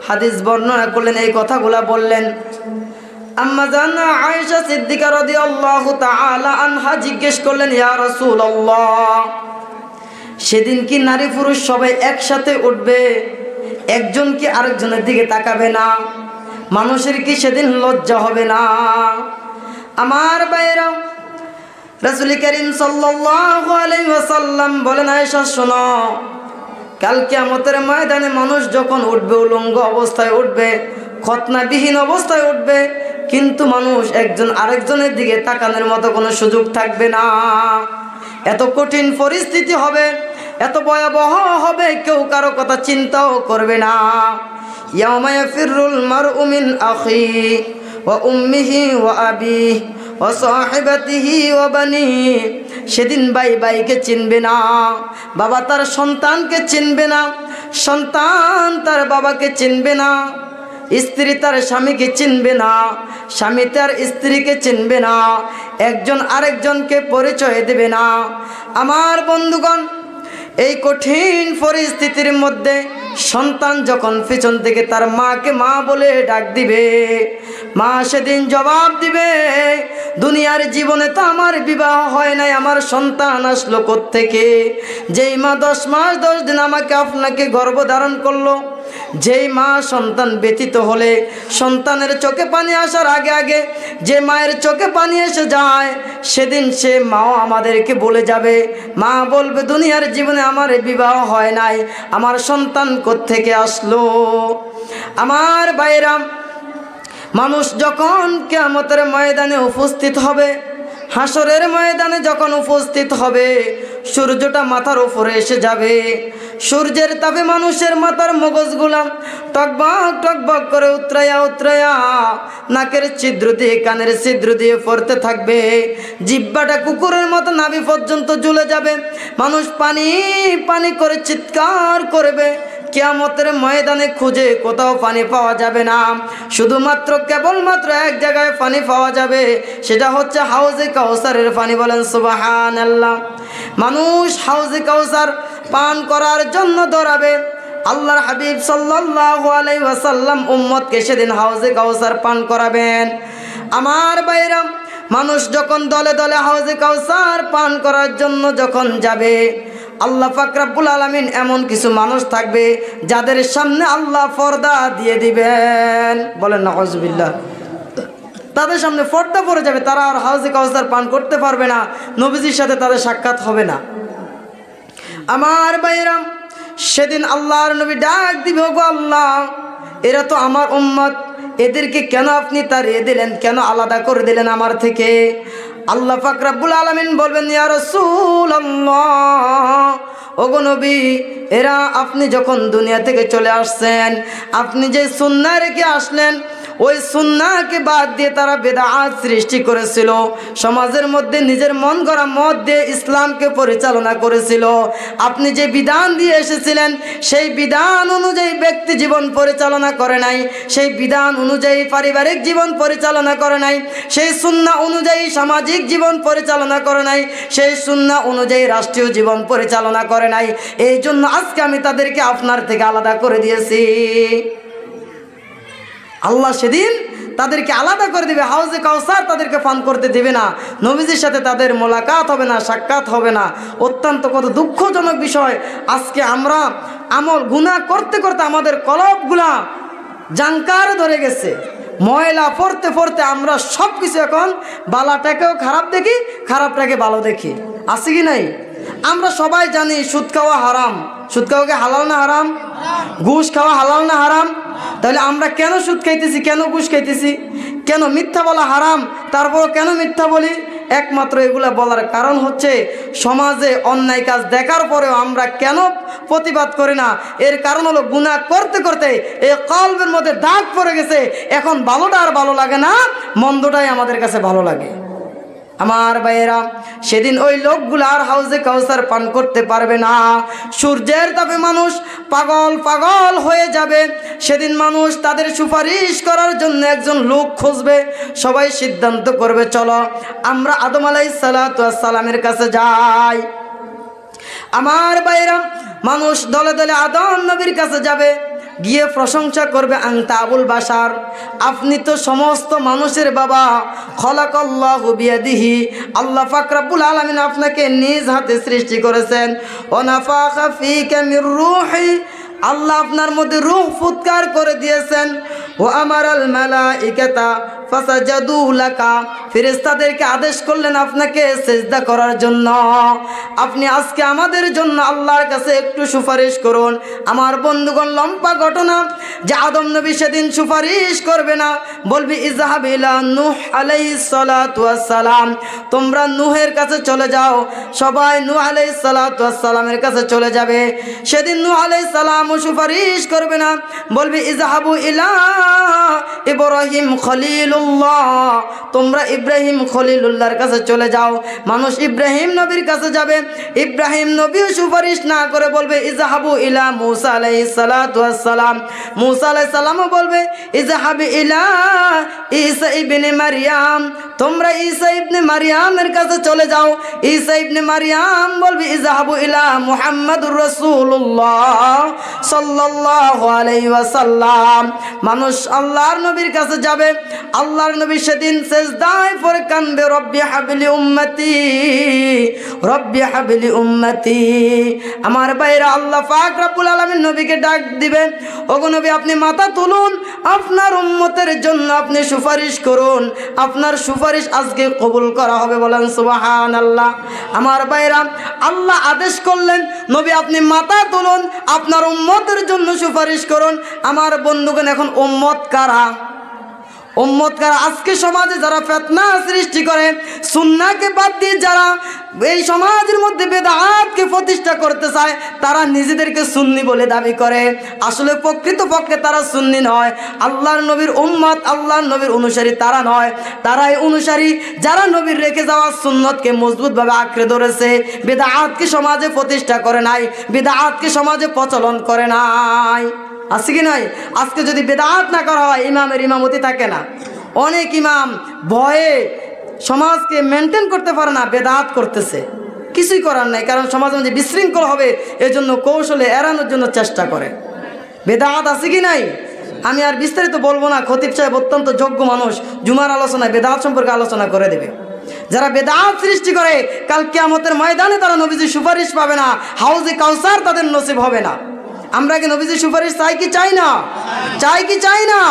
হাদিস বর্ণনা করলেন, এই কথাগুলা বললেন, আম্মা জান আয়েশা সিদ্দিকা রাদিয়াল্লাহু তাআলা আনহা জিজ্ঞেস করলেন, ইয়া রাসূলুল্লাহ, সেদিন কি নারী পুরুষ সবাই একসাথে উঠবে? একজন কি আরেকজনের দিকে তাকাবে না? মানুষের কি সেদিন লজ্জা হবে না? আমার ভাইরা, রাসূল করিম সাল্লাল্লাহু আলাইহি ওয়াসাল্লাম বলেন, আয়েশা শোনো, কাল কিয়ামতের ময়দানে মানুষ যখন উঠবে, উলঙ্গ অবস্থায় উঠবে, খতনাবিহীন অবস্থায় উঠবে, কিন্তু মানুষ একজন আরেকজনের দিকে তাকানোর মতো কোনো সুযোগ থাকবে না। এত কঠিন পরিস্থিতি হবে, এত ভয়াবহ হবে, কেউ কারো কথা চিন্তাও করবে না। ইয়াউমা ইয়াফিরুল মারউ মিন আখিহি ওয়া উম্মিহি ওয়া আবিহি ওয়া সাহিবাতিহি ওয়া বানিহি, সেদিন ভাই ভাইকে চিনবে না, বাবা তার সন্তানকে চিনবে না, সন্তান তার বাবাকে চিনবে না, স্ত্রী তার স্বামীকে চিনবে না, স্বামী তার স্ত্রীকে চিনবে না, একজন আরেকজনকে পরিচয় দেবে না। আমার বন্ধুগণ, এই কঠিন পরিস্থিতির মধ্যে সন্তান যখন পিছন থেকে তার মাকে মা বলে ডাক দিবে, মা সেদিন জবাব দিবে, দুনিয়ার জীবনে তো আমার বিবাহ হয় নাই, আমার সন্তান আসলো কোত্থেকে? যেই মা 10 মাস 10 দিন আমাকে আপনাকে গর্ভধারণ করলো, যেই মা সন্তান ব্যতীত হলে সন্তানের চোখে পানি আসার আগে আগে যে মায়ের চোখে পানি এসে যায়, সেদিন সে মাও আমাদেরকে বলে যাবে, মা বলবে, দুনিয়ার জীবনে আমার বিবাহ হয় নাই, আমার সন্তান কোত্থেকে আসলো? আমার ভাইরা, মানুষ যখন কিয়ামতের ময়দানে উপস্থিত হবে, হাসরের ময়দানে যখন উপস্থিত হবে, সূর্যটা মাথার উপরে এসে যাবে, সূর্যের তাপে মানুষের মাথার মগজগুলা টকবক টকবক করে উতরাইয়া উতরাইয়া নাকের ছিদ্র দিয়ে কানের ছিদ্র দিয়ে পড়তে থাকবে, জিহ্বাটা কুকুরের মতো নাভি পর্যন্ত ঝুলে যাবে, মানুষ পানি পানি করে চিৎকার করবে। কিয়ামতের ময়দানে খুঁজে কোথাও পানি পাওয়া যাবে না, শুধুমাত্র কেবলমাত্র এক জায়গায় পানি পাওয়া যাবে, সেটা হচ্ছে হাউজে কাউসারের পানি। বলেন সুবহানাল্লাহ। মানুষ হাউজে কাউসার পান করার জন্য দৌড়াবে। আল্লাহর হাবিব সাল্লাল্লাহু আলাইহি ওয়াসাল্লাম উম্মতকে সেদিন হাউজে কাউসার পান করাবেন। আমার ভাইরা, মানুষ যখন দলে দলে হাউজে কাউসার পান করার জন্য যখন যাবে, আল্লাহ পাক রব্বুল আলামিন এমন কিছু মানুষ থাকবে যাদের সামনে আল্লাহ পর্দা দিয়ে দিবেন। বলেন নাউজুবিল্লাহ। তাদের সামনে পর্দা পড়ে যাবে, তারা আর হাউজে কাউসার পান করতে পারবে না, নবীজির সাথে তাদের সাক্ষাৎ হবে না। আমার ভাইরা, সেদিন আল্লাহর নবী ডাক দিবে, গো আল্লাহ, এরা তো আমার উম্মত, এদেরকে কেন আপনি তাড়িয়ে দিলেন, কেন আলাদা করে দিলেন আমার থেকে? আল্লাহ পাক রব্বুল আলামিন বলবেন, ইয়া রাসূলুল্লাহ, ওগো নবী, এরা আপনি যখন দুনিয়া থেকে চলে আসছেন, আপনি যে সুন্নাহ রেখে আসলেন, ওই সুন্নাহকে বাদ দিয়ে তারা বিদআত সৃষ্টি করেছিল, সমাজের মধ্যে নিজের মন গড়া মত দিয়ে ইসলামকে পরিচালনা করেছিল। আপনি যে বিধান দিয়ে এসেছিলেন, সেই বিধান অনুযায়ী ব্যক্তি জীবন পরিচালনা করে নাই, সেই বিধান অনুযায়ী পারিবারিক জীবন পরিচালনা করে নাই, সেই সুন্নাহ অনুযায়ী সামাজিক জীবন পরিচালনা করে নাই, সেই সুন্নাহ অনুযায়ী রাষ্ট্রীয় জীবন পরিচালনা করে নাই। এই জন্য আজকে আমি তাদেরকে আপনার থেকে আলাদা করে দিয়েছি। আল্লাহ সেদিন তাদেরকে আলাদা করে দিবে, হাউজে কাউসার তাদেরকে পান করতে দিবে না, নবীজির সাথে তাদের মোলাকাত হবে না, সাক্ষাৎ হবে না। অত্যন্ত কত দুঃখজনক বিষয়। আজকে আমরা আমল গুনাহ করতে করতে আমাদের কলবগুলা জাঙ্কারে ধরে গেছে, ময়লা পড়তে পড়তে আমরা সব কিছু এখন বালাটাকেও খারাপ দেখি, খারাপটাকে ভালো দেখি। আছে কি নাই? আমরা সবাই জানি সুদ খাওয়া হারাম। সুদ খাওয়াকে হালাল না হারাম? ঘুষ খাওয়া হালাল না হারাম? তাহলে আমরা কেন সুদ খাইতেছি, কেন ঘুষ খাইতেছি, কেন মিথ্যা বলা হারাম, তারপর কেন মিথ্যা বলি? একমাত্র এগুলা বলার কারণ হচ্ছে সমাজে অন্যায় কাজ দেখার পরেও আমরা কেন প্রতিবাদ করি না? এর কারণ হলো গুনাহ করতে করতে এই কলবের মধ্যে দাগ পড়ে গেছে। এখন ভালোটা আর ভালো লাগে না, মন্দটাই আমাদের কাছে ভালো লাগে। আমার ভাইয়েরা, সেদিন ওই লোকগুলো আর হাউজে কাউসার পান করতে পারবে না। সূর্যের তাপে মানুষ পাগল পাগল হয়ে যাবে। সেদিন মানুষ তাদের সুপারিশ করার জন্য একজন লোক খুঁজবে। সবাই সিদ্ধান্ত করবে, চলো আমরা আদম আলাইহিস সালাতু ওয়াস সালামের কাছে যাই। আমার ভাইয়েরা, মানুষ দলে দলে আদম নবীর কাছে যাবে, গিয়ে প্রশংসা করবে আনতা আবুল বাশার, আপনি তো সমস্ত মানুষের বাবা। খলাকাল্লাহু বিয়াদিহি, আল্লাহ পাক রব্বুল আলামিন আপনাকে নিজ হাতে সৃষ্টি করেছেন। ওয়া নাফাখা ফীকা মির রূহি, আল্লাহ আপনার মধ্যে রূহ ফুৎকার করে দিয়েছেন। ওয়া আমারাল মালাইকাতা ফাসাজাদু লাকা, ফেরেশতাদেরকে আদেশ করলেন আপনাকে সিজদা করার জন্য। আপনি আজকে আমাদের জন্য আল্লাহর কাছে একটু সুপারিশ করুন। আমার বন্ধুগণ, লম্বা ঘটনা যে আদম নবী সেদিন সুপারিশ করবে না, বলবি ইযহাব ইলা নূহ আলাইহিস সালাতু ওয়াস সালাম, তোমরা নূহের কাছে চলে যাও। সবাই নূহ আলাইহিস সালাতু ওয়াস সালামের কাছে চলে যাবে। সেদিন নূহ আলাইহিস সালামও সুপারিশ করবে না, বলবি ইযহাবু ইলা ইব্রাহিম খলিলুল্লাহ, তোমরা ইব্রাহিম খলিলুল্লাহর কাছে চলে যাও। মানুষ ইব্রাহিম নবীর কাছে যাবে, ইব্রাহিম নবীও সুপারিশ না করে বলবে ইযহাবু ইলা মূসা আলাইহিস সালাতু ওয়াস সালাম, মূসা আলাইহিস সালামও বলবে ইযহাব ইলা ঈসা ইবনে মারইয়াম, তোমরা ঈসা ইবনে মারইয়ামের কাছে চলে যাও। ঈসা ইবনে মারইয়াম বলবে ইযহাবু ইলা মুহাম্মাদুর রাসূলুল্লাহ সাল্লাল্লাহু আলাইহি ওয়াসাল্লাম। মানুষ আল্লাহর নবীর কাছে যাবে, আল্লাহর নবী সেদিন সিজদায় পড়ে কাঁদবে, রব্বি হাবলি উম্মতি, রব্বি হাবলি উম্মতি। আমার ভাইরা, আল্লাহ পাক রব্বুল আলামিন নবীকে ডাক দিবেন, ওগো নবী আপনি মাথা তুলুন, আপনার উম্মতের জন্য আপনি সুপারিশ করুন, আপনার সুপারিশ আজকে কবুল করা হবে। বলেন সুবহানাল্লাহ। আমার ভাইরা, আল্লাহ আদেশ করলেন নবী আপনি মাথা তুলুন, আপনার উম্মতের জন্য সুপারিশ করুন। আমার বন্ধুগণ, এখন উম্মত কারা? উম্মত কারা? আজকে সমাজে যারা ফিতনা সৃষ্টি করে, সুন্নাহকে বাদ দিয়ে যারা এই সমাজের মধ্যে বেদাতকে প্রতিষ্ঠা করতে চায়, তারা নিজেদেরকে সুন্নি বলে দাবি করে। আসলে প্রকৃতপক্ষে তারা সুন্নি নয়, আল্লাহর নবীর উম্মত, আল্লাহর নবীর অনুসারী তারা নয়। তারাই অনুসারী যারা নবীর রেখে যাওয়া সুন্নতকে মজবুতভাবে আঁকড়ে ধরেছে, বেদাতকে সমাজে প্রতিষ্ঠা করে নাই, বেদাতকে সমাজে প্রচলন করে নাই। আছে কি নাই? আজকে যদি বেদাত না করা হয়, ইমামের ইমামতি থাকে না। অনেক ইমাম ভয়ে সমাজকে মেনটেন করতে পারে না, বেদাত করতেছে, কিছুই করার নাই, কারণ সমাজ মধ্যে বিশৃঙ্খল হবে, এজন্য কৌশলে এড়ানোর জন্য চেষ্টা করে। বেদাত আছে কি নাই? আমি আর বিস্তারিত বলবো না, খতিব সাহেব অত্যন্ত যোগ্য মানুষ, জুমার আলোচনায় বেদাত সম্পর্কে আলোচনা করে দেবে। যারা বেদাত সৃষ্টি করে, কাল কিয়ামতের ময়দানে তারা নবীজির সুপারিশ পাবে না, হাউজে কাউসার তাদের নসিব হবে না। আমরা কি নবীজির সুপারিশ চাই কি চাই না? চাই কি চাই না?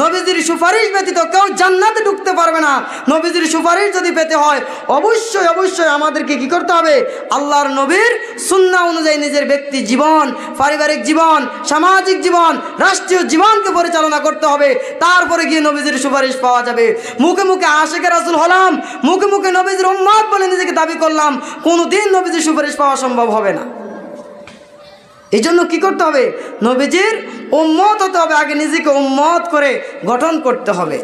নবীজির সুপারিশ ব্যতীত কেউ জান্নাতে ঢুকতে পারবে না। নবীজির সুপারিশ যদি পেতে হয়, অবশ্যই অবশ্যই আমাদেরকে কি করতে হবে? আল্লাহর নবীর সুন্নাহ অনুযায়ী নিজের ব্যক্তি জীবন, পারিবারিক জীবন, সামাজিক জীবন, রাষ্ট্রীয় জীবনকে পরিচালনা করতে হবে। তারপরে গিয়ে নবীজির সুপারিশ পাওয়া যাবে। মুখে মুখে আশিকে রাসূল হলাম, মুখে মুখে নবীজির উম্মত বলে নিজেকে দাবি করলাম, কোনোদিন নবীজির সুপারিশ পাওয়া সম্ভব হবে না। এই জন্য কী করতে হবে? নবীজির উম্মত হতে হবে, আগে নিজেকে উম্মত করে গঠন করতে হবে।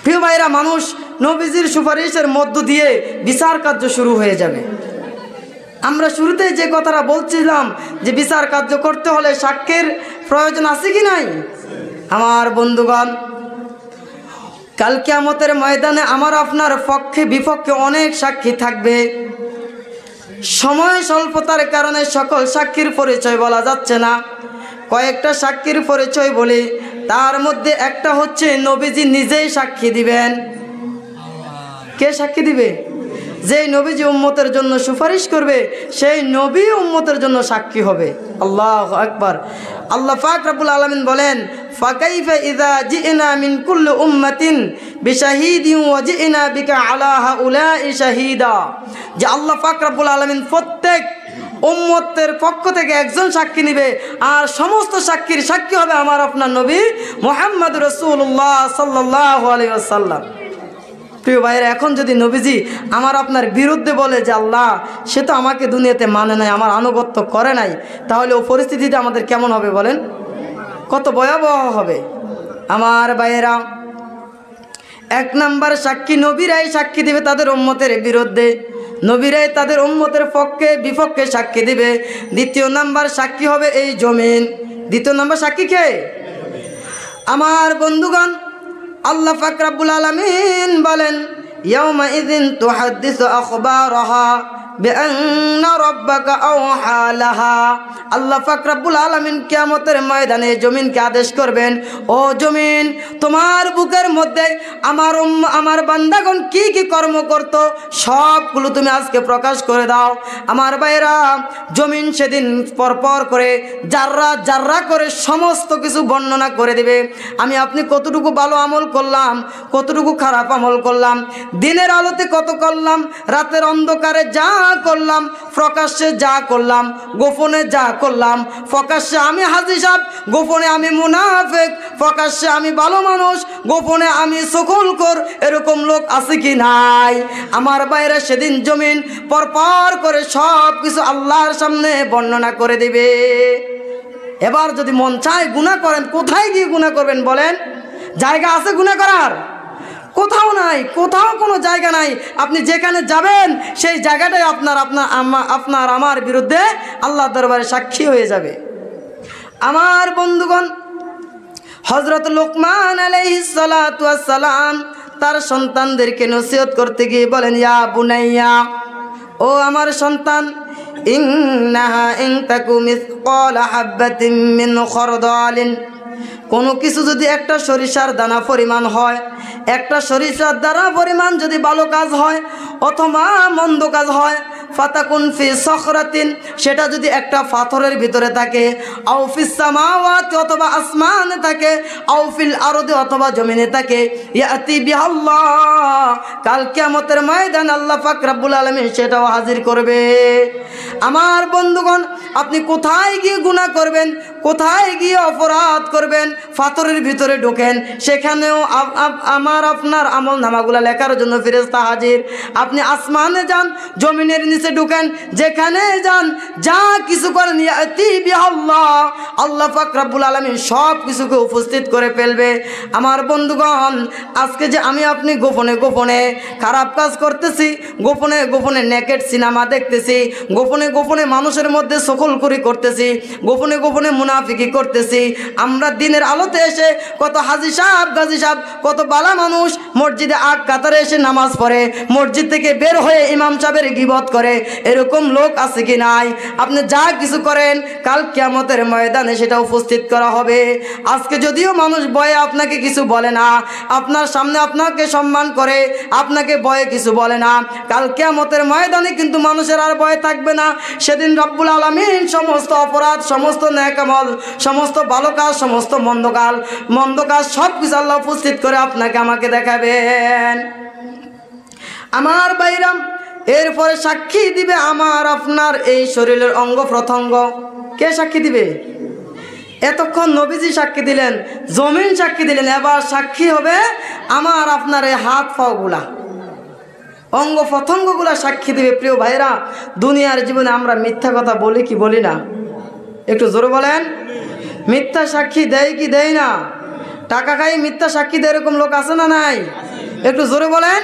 প্রিয় ভাইরা, মানুষ নবীজির সুপারিশের মধ্য দিয়ে বিচার কার্য শুরু হয়ে যাবে। আমরা শুরুতেই যে কথাটা বলছিলাম যে বিচার কার্য করতে হলে সাক্ষ্যের প্রয়োজন আছে কি নাই? আমার বন্ধুগণ, কাল কিয়ামতের ময়দানে আমার আপনার পক্ষে বিপক্ষে অনেক সাক্ষী থাকবে। সময় স্বল্পতার কারণে সকল সাক্ষীর পরিচয় বলা যাচ্ছে না, কয়েকটা সাক্ষীর পরিচয় বলি। তার মধ্যে একটা হচ্ছে নবীজি নিজেই সাক্ষী দিবেন। কে সাক্ষী দিবে? যেই নবীজি উম্মতের জন্য সুপারিশ করবে, সেই নবী উম্মতের জন্য সাক্ষী হবে। আল্লাহু আকবার। আল্লাহ পাক রব্বুল আলামিন বলেন, ফাকাইফা ইযা জি'না মিন কুল্লি উম্মাতিন বিশাহিদিন ওয়া জি'না বিকা আলা হাউলাই শাহিদা। যে আল্লাহ পাক রব্বুল আলামিন প্রত্যেক উম্মতের পক্ষ থেকে একজন সাক্ষী নিবে, আর সমস্ত সাক্ষীর সাক্ষী হবে আমার আপনার নবী মুহাম্মদ রাসূলুল্লাহ সাল্লাল্লাহু আলাইহি ওয়াসাল্লাম। প্রিয় ভাইরা, এখন যদি নবীজি আমার আপনার বিরুদ্ধে বলে যে আল্লাহ সে তো আমাকে দুনিয়াতে মানে নাই, আমার আনুগত্য করে নাই, তাহলে ও পরিস্থিতিটা আমাদের কেমন হবে বলেন? কত ভয়াবহ হবে। আমার ভাইয়েরা, এক নাম্বার সাক্ষী নবীরাই সাক্ষী দিবে তাদের উম্মতের বিরুদ্ধে, নবীরাই তাদের উম্মতের পক্ষে বিপক্ষে সাক্ষী দিবে। দ্বিতীয় নাম্বার সাক্ষী হবে এই জমিন। দ্বিতীয় নাম্বার সাক্ষী কে? আমার বন্ধুগণ, আল্লাহ পাক রব্বুল আলামিন বলেন, ইয়াউমা ইযিন তুহাদ্দিসু আখবারাহা, বিআন্না রাব্বাকা আওহা লাহা। আল্লাহ পাক রব্বুল আলামিন কিয়ামতের ময়দানে জমিনকে আদেশ করবেন, ও জমিন, তোমার বুকের মধ্যে আমার বান্দাগণ কি কি কর্ম করত সবগুলো তুমি আজকে প্রকাশ করে দাও। আমার ভাইরা, জমিন সেদিন পরপর করে জাররা জাররা করে সমস্ত কিছু বর্ণনা করে দেবে। আমি আপনি কতটুকু ভালো আমল করলাম, কতটুকু খারাপ আমল করলাম, দিনের আলোতে কত করলাম, রাতের অন্ধকারে যা করলাম, প্রকাশ্যে যা করলাম, গোপনে যা করলাম। প্রকাশ্যে আমি হাজী সাহেব, গোপনে আমি মুনাফিক, প্রকাশ্যে আমি ভালো মানুষ, গোপনে আমি সকলকর, এরকম লোক আছে কি নাই? আমার বাইরে সেদিন জমিন পরপর করে সব কিছু আল্লাহর সামনে বর্ণনা করে দিবে। এবার যদি মন চায় গুনাহ করেন, কোথায় গিয়ে গুনাহ করবেন বলেন? জায়গা আছে গুনাহ করার? কোথাও নাই, কোথাও কোনো জায়গা নাই। আপনি যেখানে যাবেন সেই জায়গাটাই আপনার আমার বিরুদ্ধে আল্লাহর দরবারে সাক্ষী হয়ে যাবে। আমার বন্ধুগণ, হযরত লোকমান আলাইহিস সালাতু ওয়াস সালাম তার সন্তানদেরকে নসিহত করতে গিয়ে বলেন, ইয়া বুনাইয়া, ও আমার সন্তান, ইন্নাহা ইন তাকু মিসকালা হাববাতিন মিন খরদালিন, কোনো কিছু যদি একটা সরিষার দানা পরিমাণ হয়, একটা সরিষার দানা পরিমাণ যদি ভালো কাজ হয় অথবা মন্দ কাজ হয়, ফাতাকুন ফি সখরাতিন, সেটা যদি একটা পাথরের ভিতরে থাকে, আও ফিস সামাওয়াতি, অথবা আসমানে থাকে, আও ফিল আরদি, অথবা জমিনে থাকে, ইয়াতি বিহাল্লাহ, কাল কিয়ামতের ময়দান আল্লাহ পাক রব্বুল আলামিন সেটাও হাজির করবে। আমার বন্ধুগণ, আপনি কোথায় গিয়ে গুনাহ করবেন, কোথায় গিয়ে অপরাধ করবেন, পাথরের ভিতরে ঢোকেন, সেখানেও আমার আপনার আমল নামাগুলা লেখার জন্য ফেরেশতা হাজির। আপনি আসমানে যান, জমিনের নিচে ঢুকেন, যেখানে যান, যা কিছু করেন, ইয়াতি বিহাল্লাহ, আল্লাহ পাক রব্বুল আলামিন সব কিছুকে উপস্থিত করে ফেলবে। আমার বন্ধুগণ, আজকে যে আমি আপনি গোপনে গোপনে খারাপ কাজ করতেছি, গোপনে গোপনে নেকেট সিনেমা দেখতেছি, গোপনে গোপনে মানুষের মধ্যে সকলকুরি করতেছি, গোপনে গোপনে মুনাফিকি করতেছি, আমরা দিনের আলোতে এসে কত হাজী সাহেব, গাজী সাহেব, কত বালা মানুষ মসজিদে আগ কাতারে এসে নামাজ পড়ে, মসজিদ থেকে বের হয়ে ইমাম সাহেবের গীবত করে, এরকম লোক আছে কি নাই? আপনি যা কিছু করেন কাল কিয়ামতের ময়দানে সেটা উপস্থিত করা হবে। আজকে যদিও মানুষ ভয়ে আপনাকে কিছু বলে না, আপনার সামনে আপনাকে সম্মান করে, আপনাকে ভয়ে কিছু বলে না, কাল কিয়ামতের ময়দানে কিন্তু মানুষের আর ভয় থাকবে না। সেদিন রব্বুল আলামিন সমস্ত অপরাধ, সমস্ত নেক আমল, সমস্ত ভালো কাজ, সমস্ত মন্দ কাজ সব কিছু আল্লাহ উপস্থিত করে আপনাকে আমাকে দেখাবেন। আমার বাইরাম, এরপরে সাক্ষী দিবে আমার আপনার এই শরীরের অঙ্গ প্রত্যঙ্গ। কে সাক্ষী দিবে? এতক্ষণ নবীজি সাক্ষী দিলেন, জমিন সাক্ষী দিলেন, এবার সাক্ষী হবে আমার আপনার এই হাত পাগুলা, অঙ্গ প্রত্যঙ্গগুলা সাক্ষী দিবে। প্রিয় ভাইরা, দুনিয়ার জীবনে আমরা মিথ্যা কথা বলি কি বলি না? একটু জোরে বলেন। মিথ্যা সাক্ষী দেয় কি দেয় না? টাকা খাই মিথ্যা সাক্ষী দেয় এরকম লোক আছে না নাই? একটু জোরে বলেন।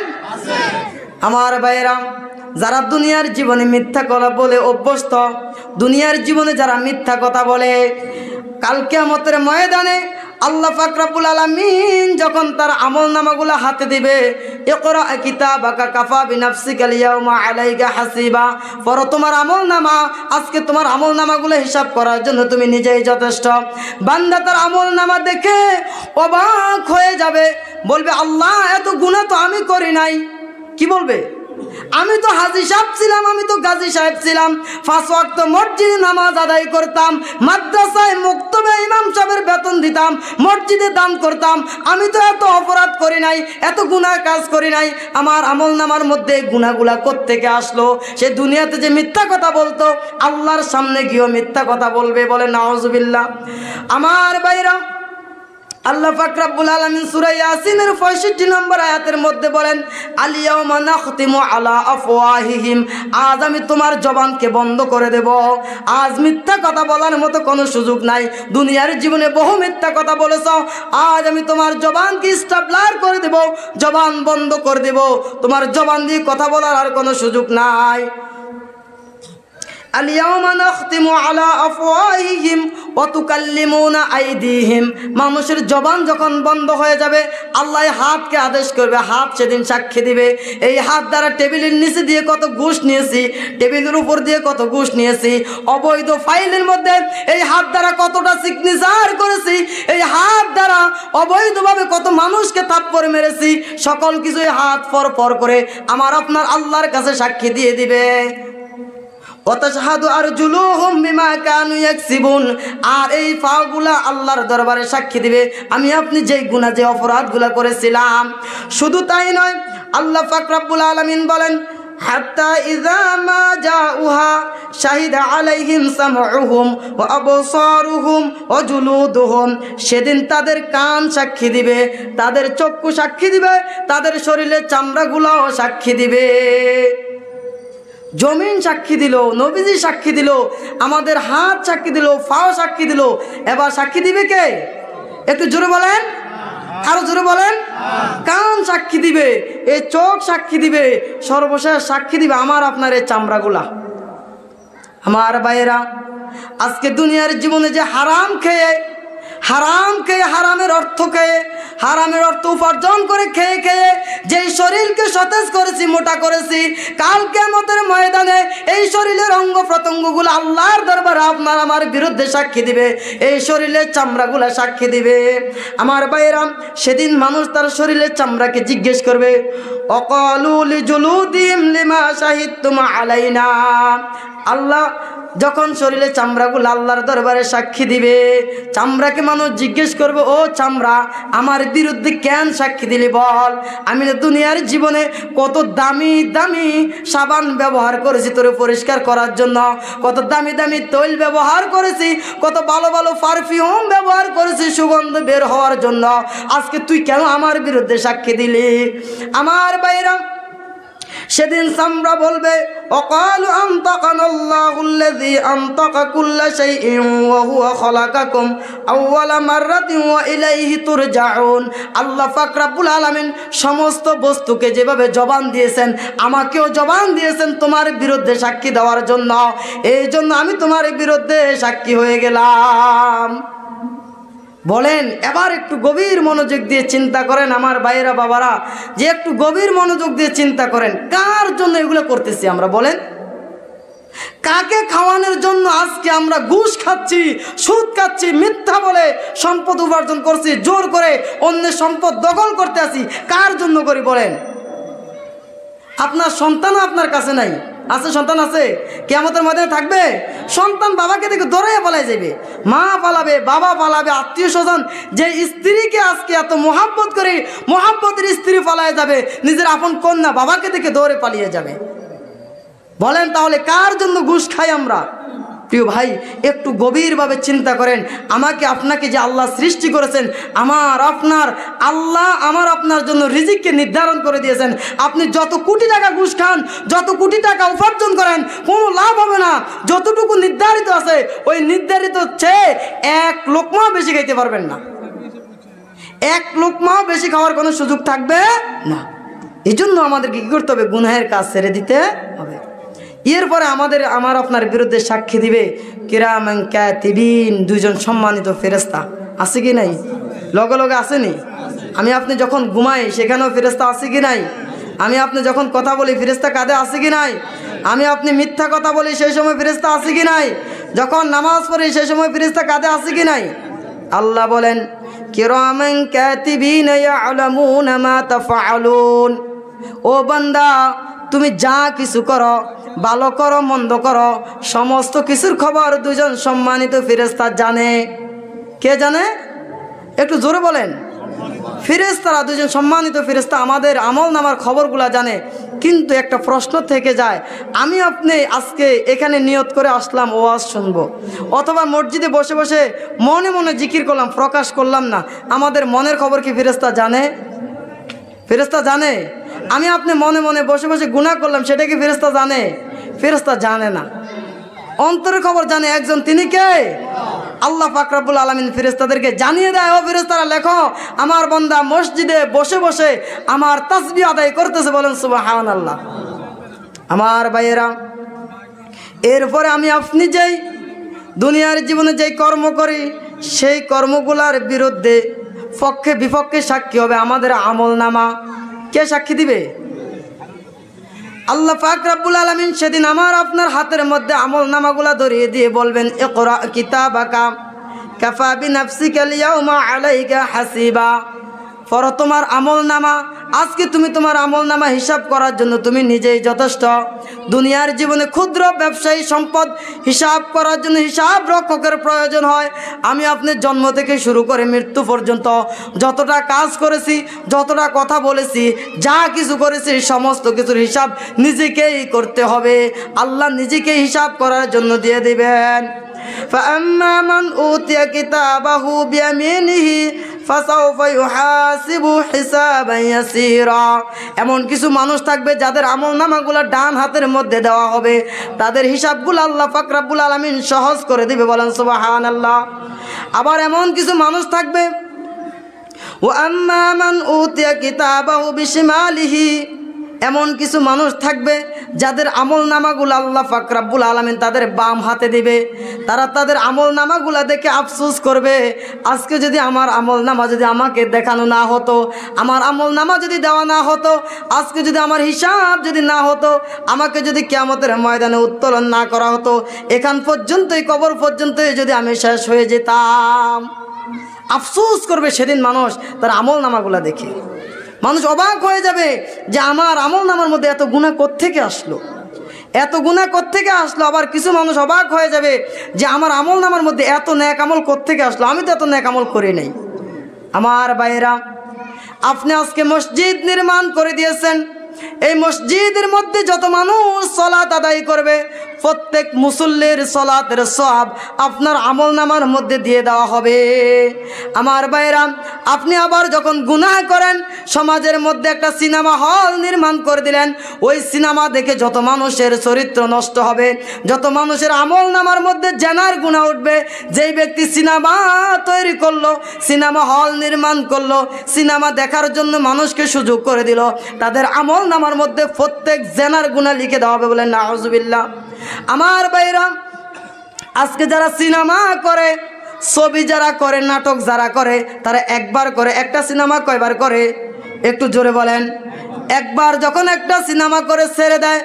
আমার ভাইরা, যারা দুনিয়ার জীবনে মিথ্যা কথা বলে অভ্যস্ত, দুনিয়ার জীবনে যারা মিথ্যা কথা বলে, কাল কিয়ামতের ময়দানে আল্লাহ পাক রব্বুল আলামিন যখন তার আমলনামাগুলো হাতে দিবে, ইকরা কিতাবাকা কাফা বিনাফসিকাল ইয়াউমা আলাইকা হাসিবা, পড়ো তোমার আমলনামা, আজকে তোমার আমলনামাগুলো হিসাব করার জন্য তুমি নিজেই যথেষ্ট। বান্দা তার আমলনামা দেখে অবাক হয়ে যাবে, বলবে আল্লাহ, এত গুনাহ তো আমি করি নাই। কি বলবে? আমি তো হাজী সাহেব ছিলাম, আমি তো গাজী সাহেব ছিলাম, 5 ওয়াক্ত মসজিদে নামাজ আদায় করতাম, মাদ্রাসায় মুক্তবে ইমাম সাহেবের বেতন দিতাম, মসজিদে দান করতাম, আমি তো এত অপরাধ করি নাই, এত গুনাহ কাজ করি নাই। আমার আমলনামার মধ্যে গুনাহগুলা কোত্থেকে আসলো? সে দুনিয়াতে যে মিথ্যা কথা বলতো, আল্লাহর সামনে গিয়েও মিথ্যা কথা বলবে, বলে নাউজুবিল্লাহ। আমার ভাইরা, আল্লাহ পাক রব্বুল আলামিন সূরা ইয়াসিনের 65 নম্বর আয়াতের মধ্যে বলেন, আল ইয়াউমা নাখতিমু আলা আফওয়াহিহিম, আজ আমি তোমার জবানকে বন্ধ করে দেব। আজ মিথ্যা কথা বলার মতো কোনো সুযোগ নাই। দুনিয়ার জীবনে বহু মিথ্যা কথা বলেছো, আজ আমি তোমার জবানকে স্টাবলার করে দেব, জবান বন্ধ করে দেব, তোমার জবান দিয়ে কথা বলার আর কোনো সুযোগ নাই। আল-ইয়াওমা নাখতিমু আলা আফওয়াহিহিম ওয়া তুকাল্লিমুনা আইদিহিম, মানুষের জবান যখন বন্ধ হয়ে যাবে আল্লাহ হাতকে আদেশ করবে, হাত সেদিন সাক্ষী দিবে। এই হাত দ্বারা টেবিলের নিচে দিয়ে কত ঘুষ নিয়েছি, টেবিলের উপর দিয়ে কত ঘুষ নিয়েছি, অবৈধ ফাইলের মধ্যে এই হাত দ্বারা কতটা সিগনেচার করেছি, এই হাত দ্বারা অবৈধভাবে কত মানুষকে থাপ্পড় মেরেছি, সকল কিছুই হাত ফর ফর করে আমার আপনার আল্লাহর কাছে সাক্ষী দিয়ে দিবে। ওয়াতাশহাদু আরজুলুহুম বিমা কানু ইয়াকসিবুন, আর এই পাগুলা আল্লাহর দরবারে সাক্ষী দিবে আমি আপনি যেই গুনাহ যে অপরাধগুলা করেছিলাম। শুধু তাই নয়, আল্লাহ পাক রব্বুল আলামিন বলেন হাত্তা ইযা মা জাউহা শাহিদা আলাইহিম সামউহুম ওয়া আবসারুহুম ওয়া জুলুদুহুম, সেদিন তাদের কান সাক্ষী দিবে, তাদের চক্ষু সাক্ষী দিবে, তাদের শরীরের চামড়াগুলোও সাক্ষী দিবে। জমিন সাক্ষী দিল, নবীজি সাক্ষী দিল, আমাদের হাত সাক্ষী দিল, পাও সাক্ষী দিল, এবার সাক্ষী দিবে কে? একটু জোরে বলেন, আরো জোরে বলেন। কান সাক্ষী দিবে, এই চোখ সাক্ষী দিবে, সর্বশেষ সাক্ষী দিবে আমার আপনার এই চামড়াগুলা। আমার ভাইয়েরা, আজকে দুনিয়ার জীবনে যে হারাম খেয়ে হারামের অর্থ খেয়ে, হারামের অর্থ উপার্জন করে খেয়ে খেয়ে যেই শরীরকে সতেজ করেছি, মোটা করেছি, কাল কিয়ামতের ময়দানে এই শরীরের অঙ্গ প্রত্যঙ্গগুলো আল্লাহর দরবারে আপনার আমার বিরুদ্ধে সাক্ষী দিবে, এই শরীরের চামড়াগুলা সাক্ষী দিবে। আমার ভাইয়েরা, সেদিন মানুষ তার শরীরের চামড়াকে জিজ্ঞেস করবে, অকালু লিজুলুদিহিম লিমা শাহিদতুম আলাইনা। আল্লাহ যখন শরীরে চামড়াগুলো আল্লাহর দরবারে সাক্ষী দিবে, চামড়াকে মানুষ জিজ্ঞেস করবে, ও চামড়া আমার বিরুদ্ধে কেন সাক্ষী দিলি বল? আমি দুনিয়ার জীবনে কত দামি দামি সাবান ব্যবহার করেছি তোরে পরিষ্কার করার জন্য, কত দামি দামি তৈল ব্যবহার করেছি, কত ভালো ভালো পারফিউম ব্যবহার করেছি সুগন্ধ বের হওয়ার জন্য, আজকে তুই কেন আমার বিরুদ্ধে সাক্ষী দিলি? আমার ভাইরা, সেদিন চামড়া বলবে, অকালু আনতাকানাল্লাহুল্লাযী আনতাকা কুল্লা শাইইন ওয়া হুয়া খালাকাকুম আউওয়ালা মাররাতিন ওয়া ইলাইহি তুরজাউন। আল্লাহ পাক রব্বুল আলামিন সমস্ত বস্তুকে যেভাবে জবান দিয়েছেন, আমাকেও জবান দিয়েছেন তোমার বিরুদ্ধে সাক্ষী দেওয়ার জন্য, এই জন্য আমি তোমার বিরুদ্ধে সাক্ষী হয়ে গেলাম। বলেন, এবার একটু গভীর মনোযোগ দিয়ে চিন্তা করেন আমার ভাইয়েরা, বাবারা, যে একটু গভীর মনোযোগ দিয়ে চিন্তা করেন কার জন্য এগুলো করতেছি আমরা? বলেন, কাকে খাওয়ানোর জন্য আজকে আমরা ঘুষ খাচ্ছি, সুদ খাচ্ছি, মিথ্যা বলে সম্পদ উপার্জন করছি, জোর করে অন্যের সম্পদ দখল করতে আসি, কার জন্য করি বলেন? আপনার সন্তানও আপনার কাছে নাই, আছে? সন্তান আছে? কিয়ামতের ময়দানে থাকবে? সন্তান বাবাকে দেখে দৌড়ে পালাই যাবে, মা পালাবে, বাবা পালাবে, আত্মীয় স্বজন যে স্ত্রীকে আজকে এত মোহাব্বত করে, মোহাব্বতের স্ত্রী পালায় যাবে, নিজের আপন কন্যা বাবাকে দেখে দৌড়ে পালিয়ে যাবে। বলেন, তাহলে কার জন্য ঘুষ খাই আমরা? প্রিয় ভাই, একটু গভীরভাবে চিন্তা করেন, আমাকে আপনাকে যে আল্লাহ সৃষ্টি করেছেন, আমার আপনার আল্লাহ আমার আপনার জন্য রিজিককে নির্ধারণ করে দিয়েছেন। আপনি যত কোটি টাকা ঘুষ খান, যত কোটি টাকা উপার্জন করেন, কোনো লাভ হবে না। যতটুকু নির্ধারিত আছে ওই নির্ধারিত চেয়ে এক লোকমাও বেশি খাইতে পারবেন না, এক লোকমাও বেশি খাওয়ার কোনো সুযোগ থাকবে না। এই জন্য আমাদেরকে কী করতে হবে? গুনাহের কাজ ছেড়ে দিতে হবে। এরপরে আমার আপনার বিরুদ্ধে সাক্ষী দিবে কিরামান কাতিবিন, দুইজন সম্মানিত ফেরেশতা। আছে কি নাই? লগে লগে আসেনি? আমি আপনি যখন ঘুমাই সেখানেও ফেরেশতা আছে কি নাই? আমি আপনি যখন কথা বলি ফেরেশতা কাঁধে আছে কি নাই? আমি আপনি মিথ্যা কথা বলি সেই সময় ফেরেশতা আছে কি নাই? যখন নামাজ পড়ি সেই সময় ফেরেশতা কাঁধে আছে কি নাই? আল্লাহ বলেন, কিরামান কাতিবিন ইয়ালামুনা মা তাফআলুন। ও বান্দা, তুমি যা কিছু করো, ভালো করো মন্দ করো, সমস্ত কিছুর খবর দুজন সম্মানিত ফেরেশতা জানে। কে জানে? একটু জোরে বলেন। ফেরেশতারা, দুজন সম্মানিত ফেরেশতা আমাদের আমল নামার খবরগুলা জানে। কিন্তু একটা প্রশ্ন থেকে যায়, আমি আপনি আজকে এখানে নিয়ত করে আসলাম ওয়াজ শুনবো, অথবা মসজিদে বসে বসে মনে মনে জিকির করলাম, প্রকাশ করলাম না, আমাদের মনের খবর কি ফেরেশতা জানে? ফেরেশতা জানে? আমি আপনি মনে মনে বসে বসে গুনাহ করলাম, সেটা কি ফেরেশতা জানে? ফেরেশতা জানে না। অন্তরের খবর জানে একজন, তিনি কে? আল্লাহ পাক রব্বুল আলামিন ফেরেশতাদেরকে জানিয়ে দেয়, ও ফেরেশতারা লেখো, আমার বান্দা মসজিদে বসে বসে আমার তাসবিহ আদায় করতেছে। বলেন সুবহানাল্লাহ। আমার ভাইয়েরা, এরপরে আমি আপনি যেই দুনিয়ার জীবনে যেই কর্ম করি সেই কর্মগুলার বিরুদ্ধে পক্ষে বিপক্ষে সাক্ষী হবে আমাদের আমলনামা। কে সাক্ষী দিবে? আল্লাহ পাক রব্বুল আলামিন সেদিন আমার আপনার হাতের মধ্যে আমলনামাগুলা ধরিয়ে দিয়ে বলবেন, ইকরা কিতাবাকা কাফা বিনাফসিকা আল-ইয়াওমা আলাইকা হাসিবা। পড়ো তোমার আমলনামা। আজকে তুমি তোমার আমলনামা হিসাব করার জন্য তুমি নিজেই যথেষ্ট। দুনিয়ার জীবনে ক্ষুদ্র ব্যবসায়ী সম্পদ হিসাব করার জন্য হিসাব রক্ষকের প্রয়োজন হয়। আমি আপনার জন্ম থেকে শুরু করে মৃত্যু পর্যন্ত যতটা কাজ করেছি, যতটা কথা বলেছি, যা কিছু করেছি সমস্ত কিছুর হিসাব নিজেকেই করতে হবে। আল্লাহ নিজেকেই হিসাব করার জন্য দিয়ে দিবেন। فأما من أوتي كتابه بيمينه فسوف يحاسب حسابا يسيرا। এমন কিছু মানুষ থাকবে যাদের আমলনামাগুলো ডান হাতের মধ্যে দেওয়া হবে, তাদের হিসাবগুলো আল্লাহ পাক রব্বুল আলামিন সহজ করে দিবে, বলেন সুবহানাল্লাহ। আবার এমন কিছু মানুষ থাকবে وأما من أوتي كتابه بشماله, এমন কিছু মানুষ থাকবে যাদের আমলনামাগুলো আল্লাহ পাক রব্বুল আলামিন তাদের বাম হাতে দিবে। তারা তাদের আমলনামাগুলো দেখে আফসোস করবে, আজকে যদি আমার আমলনামা যদি আমাকে দেখানো না হতো, আমার আমলনামা যদি দেওয়া না হতো, আজকে যদি আমার হিসাব যদি না হতো, আমাকে যদি কিয়ামতের ময়দানে উত্তোলন না করা হতো, এখান পর্যন্তই কবর পর্যন্তই যদি আমি শেষ হয়ে যেতাম। আফসোস করবে সেদিন মানুষ তার আমলনামাগুলো দেখে। মানুষ অবাক হয়ে যাবে যে আমার আমলনামার মধ্যে এত গুনাহ কোত্থেকে আসলো, এত গুনাহ কোত্থেকে আসলো। আবার কিছু মানুষ অবাক হয়ে যাবে যে আমার আমলনামার মধ্যে এত নেক আমল কোত্থেকে আসলো, আমি তো এত নেক আমল করি নাই। আমার ভাইয়েরা, আপনি আজকে মসজিদ নির্মাণ করে দিয়েছেন, এই মসজিদের মধ্যে যত মানুষ সালাত আদায় করবে প্রত্যেক মুসল্লির সালাতের সওয়াব আপনার আমলনামার মধ্যে দিয়ে দেওয়া হবে। আমার ভাইরা, আপনি আবার যখন গুনাহ করেন সমাজের মধ্যে একটা সিনেমা হল নির্মাণ করে দিলেন, ওই সিনেমা দেখে যত মানুষের চরিত্র নষ্ট হবে, যত মানুষের আমলনামার মধ্যে জেনার গুনাহ উঠবে। যেই ব্যক্তি সিনেমা তৈরি করলো, সিনেমা হল নির্মাণ করলো, সিনেমা দেখার জন্য মানুষকে সুযোগ করে দিল, তাদের আমলনামার মধ্যে প্রত্যেক জেনার গুনাহ লিখে দেওয়া হবে, বলেন নাউজুবিল্লাহ। আমার ভাইরা, আজকে যারা সিনেমা করে, ছবি যারা করে, নাটক যারা করে, তারা একবার করে। একটা সিনেমা কয়বার করে? একটু জোরে বলেন। একবার যখন একটা সিনেমা করে ছেড়ে দেয়,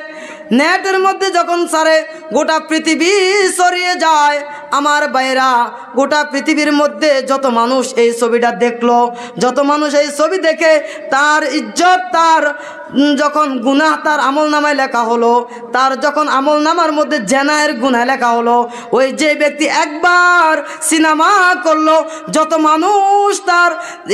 নেটের মধ্যে যখন ছাড়ে গোটা পৃথিবী ছড়িয়ে যায়। আমার ভাইরা, গোটা পৃথিবীর মধ্যে যত মানুষ এই ছবিটা দেখলো, যত মানুষ এই ছবি দেখে তার ইজ্জত, তার যখন গুনাহ তার আমলনামায় লেখা হলো, তার যখন আমলনামার মধ্যে জেনায়ের গুনাহ লেখা হলো, ওই যে ব্যক্তি একবার সিনেমা করলো, যত মানুষ তার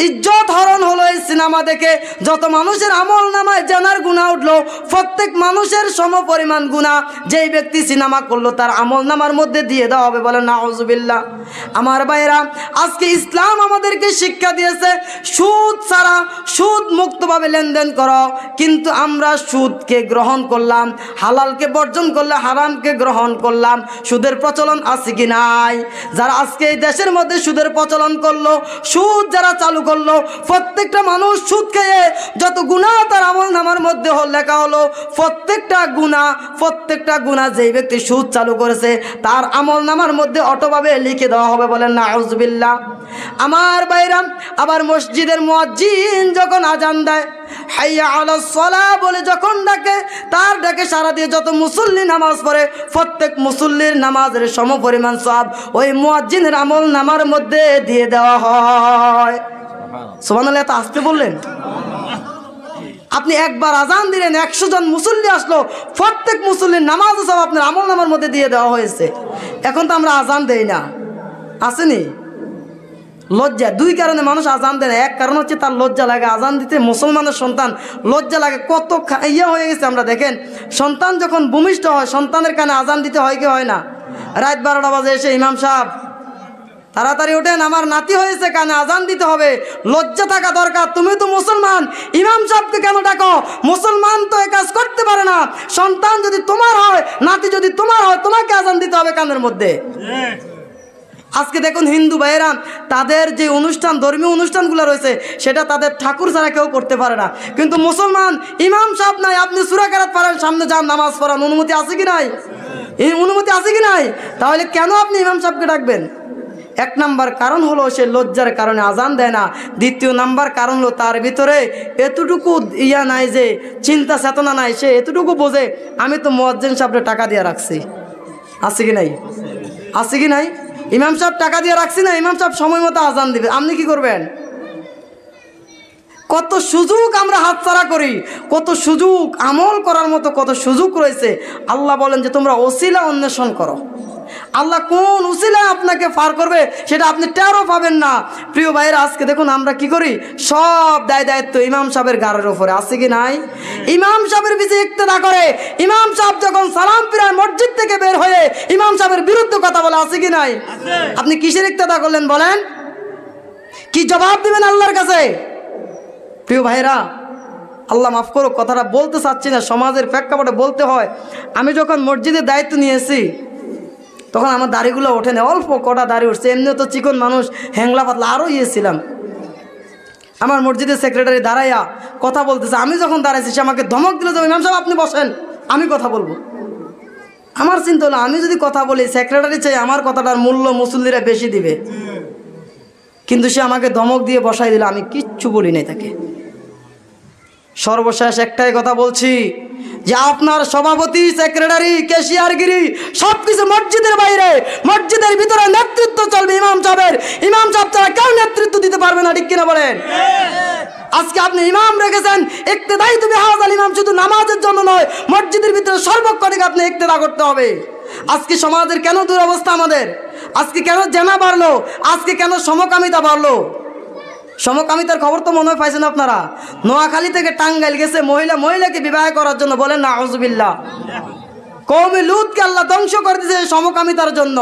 ইজ্জত হরণ হলো এই সিনেমা দেখে, যত মানুষের আমলনামায় জেনার গুনাহ উঠলো, প্রত্যেক মানুষের সমপরিমাণ গুনাহ যেই ব্যক্তি সিনেমা করলো তার আমলনামার মধ্যে দিয়ে দেওয়া হবে, বলেন নাউজুবিল্লাহ। আমার ভাইরা, আজকে ইসলাম আমাদেরকে শিক্ষা দিয়েছে সুদ ছাড়া, সুদ মুক্তভাবে লেনদেন করো, কিন্তু আমরা সুদকে গ্রহণ করলাম, হালালকে বর্জন করলে হারামকে গ্রহণ করলাম। সুদের প্রচলন আছে কি নাই? যারা আজকে এই দেশের মধ্যে সুদের প্রচলন করলো, সুদ যারা চালু করলো, প্রত্যেকটা মানুষ সুদ খেয়ে যত গুনাহ তার আমলনামার মধ্যে লেখা হলো, প্রত্যেকটা গুনাহ যেই ব্যক্তি সুদ চালু করেছে তার আমলনামার মধ্যে অটোভাবে লিখে দেওয়া হবে, বলেন নাউজুবিল্লাহ। আমার ভাইরা, আবার মসজিদের মুয়াজ্জিন যখন আজান দেয়, হাইয়া আলাস সালাহ বলে যখন ডাকে, তার ডাকে সারা দিয়ে যত মুসল্লি নামাজ পড়ে, প্রত্যেক মুসল্লির নামাজের সমপরিমাণ সওয়াব ওই মুয়াজ্জিনের আমলনামার মধ্যে দিয়ে দেওয়া হয়। সুবহানাল্লাহ। এত আসতে বললেন? আপনি একবার আজান দিলেন, 100 জন মুসল্লি আসলো, প্রত্যেক মুসল্লির নামাজ সব আপনার আমলনামার মধ্যে দিয়ে দেওয়া হয়েছে। এখন তো আমরা আজান দেই না, আসেনি? লজ্জা। দুই কারণে মানুষ আজান দেয় না। এক কারণ হচ্ছে তার লজ্জা লাগে আজান দিতে, মুসলমানের সন্তান লজ্জা লাগে। কত ইয়ে হয়ে গেছে আমরা দেখেন, সন্তান যখন ভূমিষ্ঠ হয় সন্তানের কানে আজান দিতে হয় কি হয় না? রাত 12টা বাজে এসে ইমাম সাহেব তাড়াতাড়ি ওঠেন, আমার নাতি হয়েছে, কানে আজান দিতে হবে। লজ্জা থাকা দরকার। তুমি তো মুসলমান, ইমাম সাহেবকে কেন ডাকো? মুসলমান তো এ কাজ করতে পারে না। সন্তান যদি তোমার হয়, নাতি যদি তোমার হয়, তোমাকে আজান দিতে হবে কানের মধ্যে। আজকে দেখুন হিন্দু ভাইয়েরা, তাদের যে অনুষ্ঠান, ধর্মীয় অনুষ্ঠানগুলো রয়েছে, সেটা তাদের ঠাকুর ছাড়া কেউ করতে পারে না। কিন্তু মুসলমান ইমাম সাহেব নাই, আপনি সূরা কেরাত পারেন, সামনে যান নামাজ পড়ান, অনুমতি আছে কি নাই? এই অনুমতি আছে কি নাই? তাহলে কেন আপনি ইমাম সাহেবকে ডাকবেন? এক নাম্বার কারণ হলো সে লজ্জার কারণে আজান দেয় না। দ্বিতীয় নাম্বার কারণ হলো তার ভিতরে এতটুকু নাই যে চিন্তা চেতনা নাই, সে এতটুকু বোঝে আমি তো মুয়াজ্জিন সাহেবকে টাকা দিয়ে রাখছি। আছে কি নাই? আছে কি নাই? ইমাম সাহেব টাকা দিয়ে রাখছি না, ইমাম সাহেব সময় মতো আজান দিবে, আপনি কি করবেন? কত সুযোগ আমরা হাতছাড়া করি, কত সুযোগ, আমল করার মতো কত সুযোগ রয়েছে। আল্লাহ বলেন যে তোমরা ওসিলা অন্বেষণ করো। আল্লাহ কোন উসিলা আপনাকে পার করবে সেটা আপনি টেরও পাবেন না। প্রিয় ভাইয়েরা, আজকে দেখুন আমরা কি করি, সব দায়িত্ব ইমাম সাহেবের ঘাড়ের উপরে। আছে কি নাই? ইমাম সাহেবের পিছে ইক্তেদা করে। ইমাম সাহেব যখন সালাম ফিরায় মসজিদ থেকে বের হয়ে ইমাম সাহেবের বিরুদ্ধে কথা বলে। আছে কি নাই? আপনি কিসের ইক্তেদা করলেন বলেন? কি জবাব দিবেন আল্লাহর কাছে? প্রিয় ভাইরা, আল্লাহ মাফ করো, কথাটা বলতে চাচ্ছি না, সমাজের প্রেক্ষাপটে বলতে হয়। আমি যখন মসজিদের দায়িত্ব নিয়েছি তখন আমার দাড়িগুলো ওঠে না, অল্প কটা দাড়ি উঠছে, এমনিও তো চিকন মানুষ, হ্যাংলা পাতলা আরও ইয়েছিলাম। আমার মসজিদের সেক্রেটারি দাঁড়াইয়া কথা বলতেছে, আমি যখন দাঁড়াইছি সে আমাকে ধমক দিল যে ইমাম সাহেব আপনি বসেন, আমি কথা বলবো। আমার চিন্তা হলো আমি যদি কথা বলি সেক্রেটারি চাই আমার কথাটার মূল্য মুসল্লিরা বেশি দিবে, কিন্তু সে আমাকে ধমক দিয়ে বসাই দিল, আমি কিচ্ছু বলি নাই তাকে। সর্বশেষ একটাই কথা বলছি যে আপনার সভাপতি, সেক্রেটারি, ক্যাশিয়ারগিরি সব কিছু মসজিদের বাইরে, মসজিদের ভিতরে নেতৃত্ব চলবে ইমাম সাহেবের। ইমাম সাহেব ছাড়া কেউ নেতৃত্ব দিতে পারবে না, ঠিক কিনা বলেন? আজকে আপনি ইমাম রেখেছেন, ইক্তেদাই তুমি হাজাল ইমাম, শুধু নামাজের জন্য নয়, মসজিদের ভিতরে সর্বক্ষণিক আপনি ইক্তেদা করতে হবে। আজকে সমাজের কেন দুরবস্থা আমাদের? আজকে কেন জেনা বাড়লো? আজকে কেন সমকামিতা বাড়লো? সমকামিতার খবর তো মনে হয় পাইছেন আপনারা। নোয়াখালী থেকে টাঙ্গাইল গেছে মহিলাকে বিবাহ করার জন্য, বলেন না আউযুবিল্লাহ। কওমে লুতকে আল্লাহ ধ্বংস করে দিয়েছে সমকামিতার জন্য।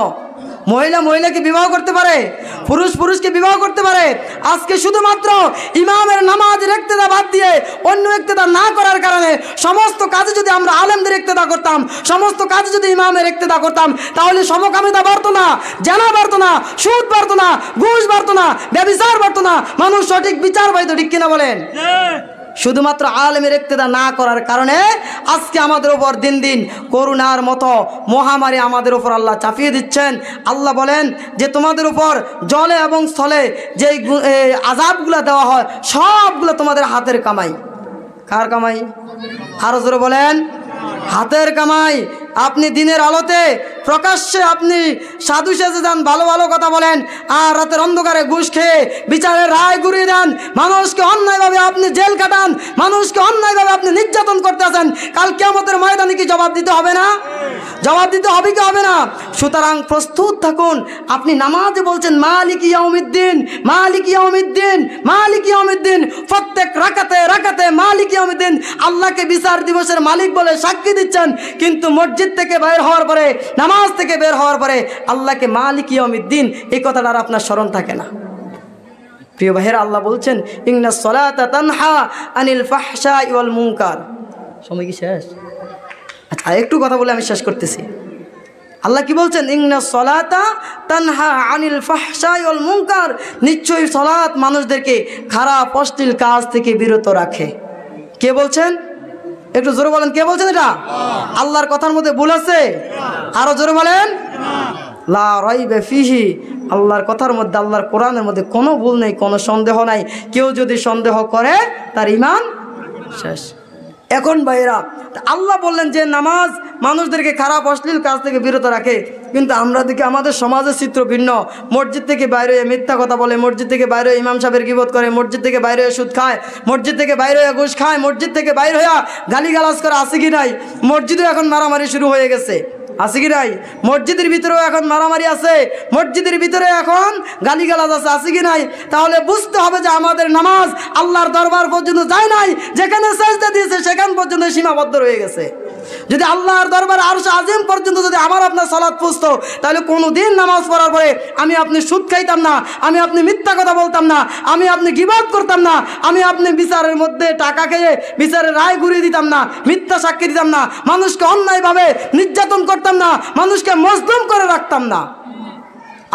মহিলাকে বিবাহ করতে পারে, পুরুষকে বিবাহ করতে পারে। আজকে শুধুমাত্র ইমামের নামাজের ইক্তেদা বাদ দিয়ে অন্য ইক্তেদা না করার কারণে সমস্ত কাজে যদি আমরা আলেমদের ইক্তেদা করতাম, সমস্ত কাজে যদি ইমামের ইক্তেদা করতাম, তাহলে সমকামিতা বাড়তো না, জানা বাড়তো না, সুদ বাড়তো না, ঘুষ বাড়তো না, ব্যভিচার বাড়তো না, মানুষ সঠিক বিচার পাইতো, ঠিক কিনা বলেন? শুধুমাত্র আলেমের ইক্তেদা না করার কারণে আজকে আমাদের উপর দিন দিন করোনার মতো মহামারী আমাদের উপর আল্লাহ চাপিয়ে দিচ্ছেন। আল্লাহ বলেন যে তোমাদের উপর জলে এবং স্থলে যেই আযাবগুলো দেওয়া হয় সবগুলো তোমাদের হাতের কামাই। কার কামাই? আরো জোরে বলেন, হাতের কামাই। আপনি দিনের আলোতে প্রকাশ্যে আপনি সাধু সেজে যান, ভালো ভালো কথা বলেন, আর রাতের অন্ধকারে ঘুষ খেয়ে বিচারের রায় ঘুরিয়ে দেন, মানুষকে অন্যায়ভাবে আপনি জেল কাটান, মানুষকে অন্যায়ভাবে আপনি নির্যাতন করতে আসেন। কাল কিয়ামতের ময়দানে কি জবাব দিতে হবে না? জবাব দিতে হবে কি হবে না? সুতরাং প্রস্তুত থাকুন। আপনি নামাজে বলছেন মালিক ইয়াউমিদ্দিন, মালিক ইয়াউমিদ্দিন, মালিক ইয়াউমিদ্দিন, প্রত্যেক রাকাতে মালিক ইয়াউমিদ্দিন আল্লাহকে বিচার দিবসের মালিক বলে সাক্ষী দিচ্ছেন, কিন্তু মসজিদ থেকে বের হওয়ার পরে, নামাজ থেকে বের হওয়ার পরে আল্লাহকে মালিক ইয়াউমিদ্দিন এই কথাটা আর আপনার স্মরণ থাকে না। প্রিয় ভাইয়েরা, আল্লাহ বলছেন ইন্নাস সালাতা তানহা আনিল ফাহশাই ওয়াল মুনকার। সময় কি শেষ? আচ্ছা, একটু কথা বলে আমি শেষ করতেছি। আল্লাহ কি বলছেন? ইন্নাস সালাতা তানহা আনিল ফাহশাই ওয়াল মুনকার, নিশ্চয়ই সালাত মানুষদেরকে খারাপ অশ্লীল কাজ থেকে বিরত রাখে। কে বলছেন? একটু জোরে বলেন, কে বলছেন এটা? আল্লাহর কথার মধ্যে ভুল আছে? আরো জোরে বলেন, লা রাইবা ফিহি। আল্লাহর কথার মধ্যে, আল্লাহর কোরআনের মধ্যে কোনো ভুল নেই, কোনো সন্দেহ নাই। কেউ যদি সন্দেহ করে তার ঈমান শেষ। এখন ভাইরা, আল্লাহ বললেন যে নামাজ মানুষদেরকে খারাপ অশ্লীল কাজ থেকে বিরত রাখে, কিন্তু আমরা দেখি আমাদের সমাজের চিত্র ভিন্ন। মসজিদ থেকে বাইরে হয়ে মিথ্যা কথা বলে, মসজিদ থেকে বাইরে হয়ে ইমাম সাহেবের গীবত করে, মসজিদ থেকে বাইরে হয়ে সুদ খায়, মসজিদ থেকে বাইরে হয়ে ঘুষ খায়, মসজিদ থেকে বাইরে হয়ে গালিগালাজ করে। আছে কি নাই? মসজিদে এখন মারামারি শুরু হয়ে গেছে, আছে কি নাই? মসজিদের ভিতরেও এখন মারামারি আছে, মসজিদের ভিতরে এখন গালিগালাজ আছে, আছে কি নাই? তাহলে বুঝতে হবে যে আমাদের নামাজ আল্লাহর দরবার পর্যন্ত যায় নাই, যেখানে সেজদা দিয়েছে সেখান পর্যন্ত সীমাবদ্ধ রয়ে গেছে। যদি আল্লাহর দরবার আরশ আজিম পর্যন্ত যদি আমার আপনার সালাত পৌঁছতো, তাহলে কোনো দিন নামাজ পড়ার পরে আমি আপনি সুদ খাইতাম না, আমি আপনি মিথ্যা কথা বলতাম না, আমি আপনি গীবত করতাম না, আমি আপনি বিচারের মধ্যে টাকা খেয়ে বিচারের রায় ঘুরিয়ে দিতাম না, মিথ্যা সাক্ষী দিতাম না, মানুষকে অন্যায়ভাবে নির্যাতন করতাম না, মানুষকে মজলুম করে রাখতাম না।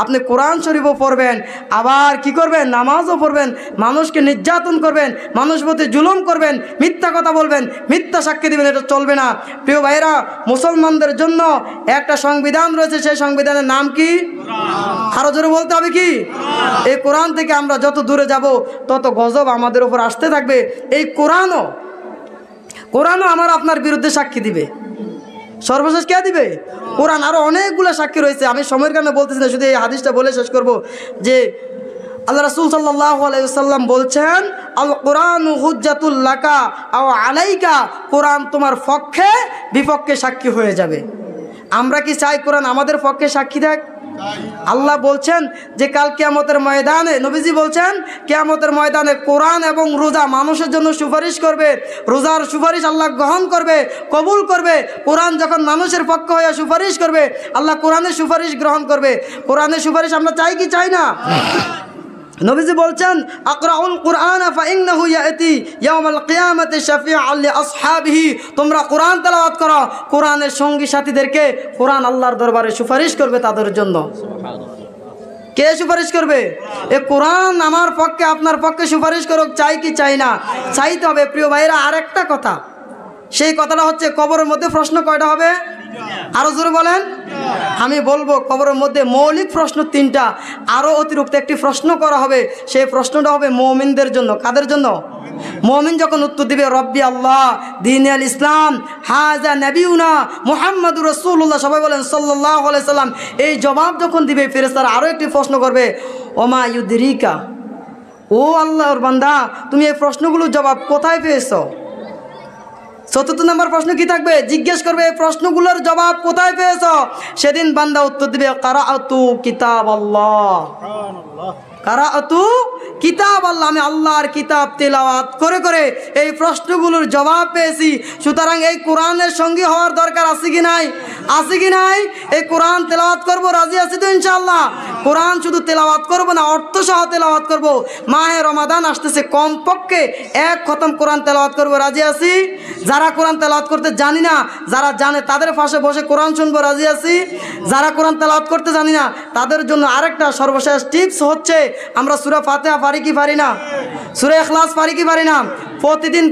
আপনি কোরআন শরীফও পড়বেন, আবার কি করবেন, নামাজও পড়বেন, মানুষকে নির্যাতন করবেন, মানুষ প্রতি জুলুম করবেন, মিথ্যা কথা বলবেন, মিথ্যা সাক্ষী দিবেন, এটা চলবে না। প্রিয় ভাইরা, মুসলমানদের জন্য একটা সংবিধান রয়েছে, সেই সংবিধানের নাম কি? আরো জোরে বলতে হবে কি? এই কোরআন থেকে আমরা যত দূরে যাব তত গজব আমাদের উপর আসতে থাকবে। এই কোরআনও আমার আপনার বিরুদ্ধে সাক্ষী দিবে। সর্বশেষ কে দিবে? কোরআন। আরো অনেকগুলো সাক্ষী রয়েছে, আমি সময়ের কারণে বলতেছি না, শুধু এই হাদিসটা বলে শেষ করব যে আল্লাহ রাসূল সাল্লাল্লাহু আলাইহি ওয়াসাল্লাম বলছেন, আল কোরআনু হুজ্জাতুল লাকা আও আলাইকা, কোরআন তোমার পক্ষে বিপক্ষে সাক্ষী হয়ে যাবে। আমরা কি চাই কোরআন আমাদের পক্ষে সাক্ষী থাক? আল্লাহ বলছেন যে কাল কিয়ামতের ময়দানে, নবীজি বলছেন কিয়ামতের ময়দানে কোরআন এবং রোজা মানুষের জন্য সুপারিশ করবে। রোজার সুপারিশ আল্লাহ গ্রহণ করবে, কবুল করবে। কোরআন যখন মানুষের পক্ষ হয়ে সুপারিশ করবে, আল্লাহ কোরআনের সুপারিশ গ্রহণ করবে। কোরআনের সুপারিশ আমরা চাই কি চাই না? নবীজি বলছেন, আকরাউল কুরআন ফাইন্নাহু ইয়াতি ইয়াউমাল কিয়ামাতি শাফিআন লিআসহাবিহি, তোমরা কোরআন তেলাওয়াত করো, কোরআনের সঙ্গী সাথীদেরকে কোরআন আল্লাহর দরবারে সুপারিশ করবে তাদের জন্য। কে সুপারিশ করবে? এ কোরআন আমার পক্ষে আপনার পক্ষে সুপারিশ করুক, চাই কি চাই না? চাইতে হবে। প্রিয় ভাইরা, আরেকটা কথা, সেই কথাটা হচ্ছে কবরের মধ্যে প্রশ্ন কয়টা হবে? আরো জোরে বলেন। আমি বলবো কবরের মধ্যে মৌলিক প্রশ্ন 3টা, আরো অতিরিক্ত একটি প্রশ্ন করা হবে। সেই প্রশ্নটা হবে মুমিনদের জন্য। কাদের জন্য? মুমিন যখন উত্তর দিবে রব্বি আল্লাহ দীনুল ইসলাম হাজা নবিউনা মুহাম্মাদুর রাসূলুল্লাহ, সবাই বলেন সাল্লাল্লাহু আলাইহি সাল্লাম, এই জবাব যখন দিবে ফেরেশতারা আরো একটি প্রশ্ন করবে, ওমা ইউদরিকা, ও আল্লাহর বান্দা তুমি এই প্রশ্নগুলোর জবাব কোথায় পেয়েছো? 4th নম্বর প্রশ্ন কি থাকবে? জিজ্ঞেস করবে এই প্রশ্নগুলোর জবাব কোথায় পেয়েছ? সেদিন বান্দা উত্তর দিবে কারাআতু কিতাবাল্লাহ, কারাআতু কিতাবাল্লাহ, আমি আল্লাহর কিতাব তেলাওয়াত করে করে এই প্রশ্নগুলোর জবাব পেয়েছি। সুতরাং এই কোরআনের সঙ্গী হওয়ার দরকার আছে কি নাই? আছে কি নাই? এই কোরআন তেলাওয়াত করব, রাজি আছি তো ইনশাআল্লাহ? কোরআন শুধু তেলাওয়াত করব না, অর্থ সহ তেলাওয়াত করব। মাহে রমাদান আসতেছে, কমপক্ষে 1 খতম কোরআন তেলাওয়াত করব, রাজি আছি? যারা কোরআন তেলাওয়াত করতে জানি না, যারা জানে তাদের পাশে বসে কোরআন শুনবো, রাজি আছি? যারা কোরআন তেলাওয়াত করতে জানি না তাদের জন্য আরেকটা সর্বশেষ টিপস হচ্ছে, আমরা সূরা ফাতিহা পারি কি পারি না? সূরা ইখলাস পারি কি পারি না? প্রতিদিন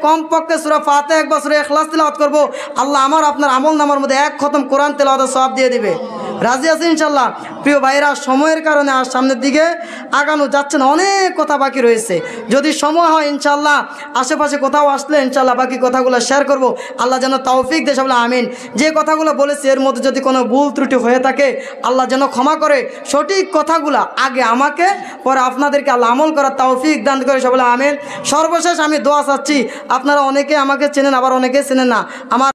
কমপক্ষে সূরা ফাতিহা একবার সূরা ইখলাস তেলাওয়াত করব। আল্লাহ আমার আপনার আমলনামার মধ্যে 1 খতম কোরআন তেলাওয়াতের সওয়াব দিয়ে দিবে। রাজি আছি ইনশাআল্লাহ? প্রিয় ভাইরা, সময়ের কারণে আর সামনের দিকে আগানো যাচ্ছে না, অনেক কথা বাকি রয়েছে। যদি সময় হয় ইনশাআল্লাহ আশেপাশে কোথাও আসলে ইনশাআল্লাহ বাকি কথাগুলো শেয়ার করব। আল্লাহ যেন তৌফিক দেয়, বলে আমিন। যে কথাগুলো বলেছি এর মধ্যে যদি কোনো ভুল ত্রুটি হয়ে থাকে আল্লাহ যেন ক্ষমা করে, সঠিক কথাগুলো আগে আমাকে পরে আপনাদেরকে আল্লাহ আমল করার তৌফিক দান করে, বলে আমিন। সর্বশেষ আমি দোয়া চাচ্ছি, আপনারা অনেকে আমাকে চেনেন, আবার অনেকে চেনেন না। আমার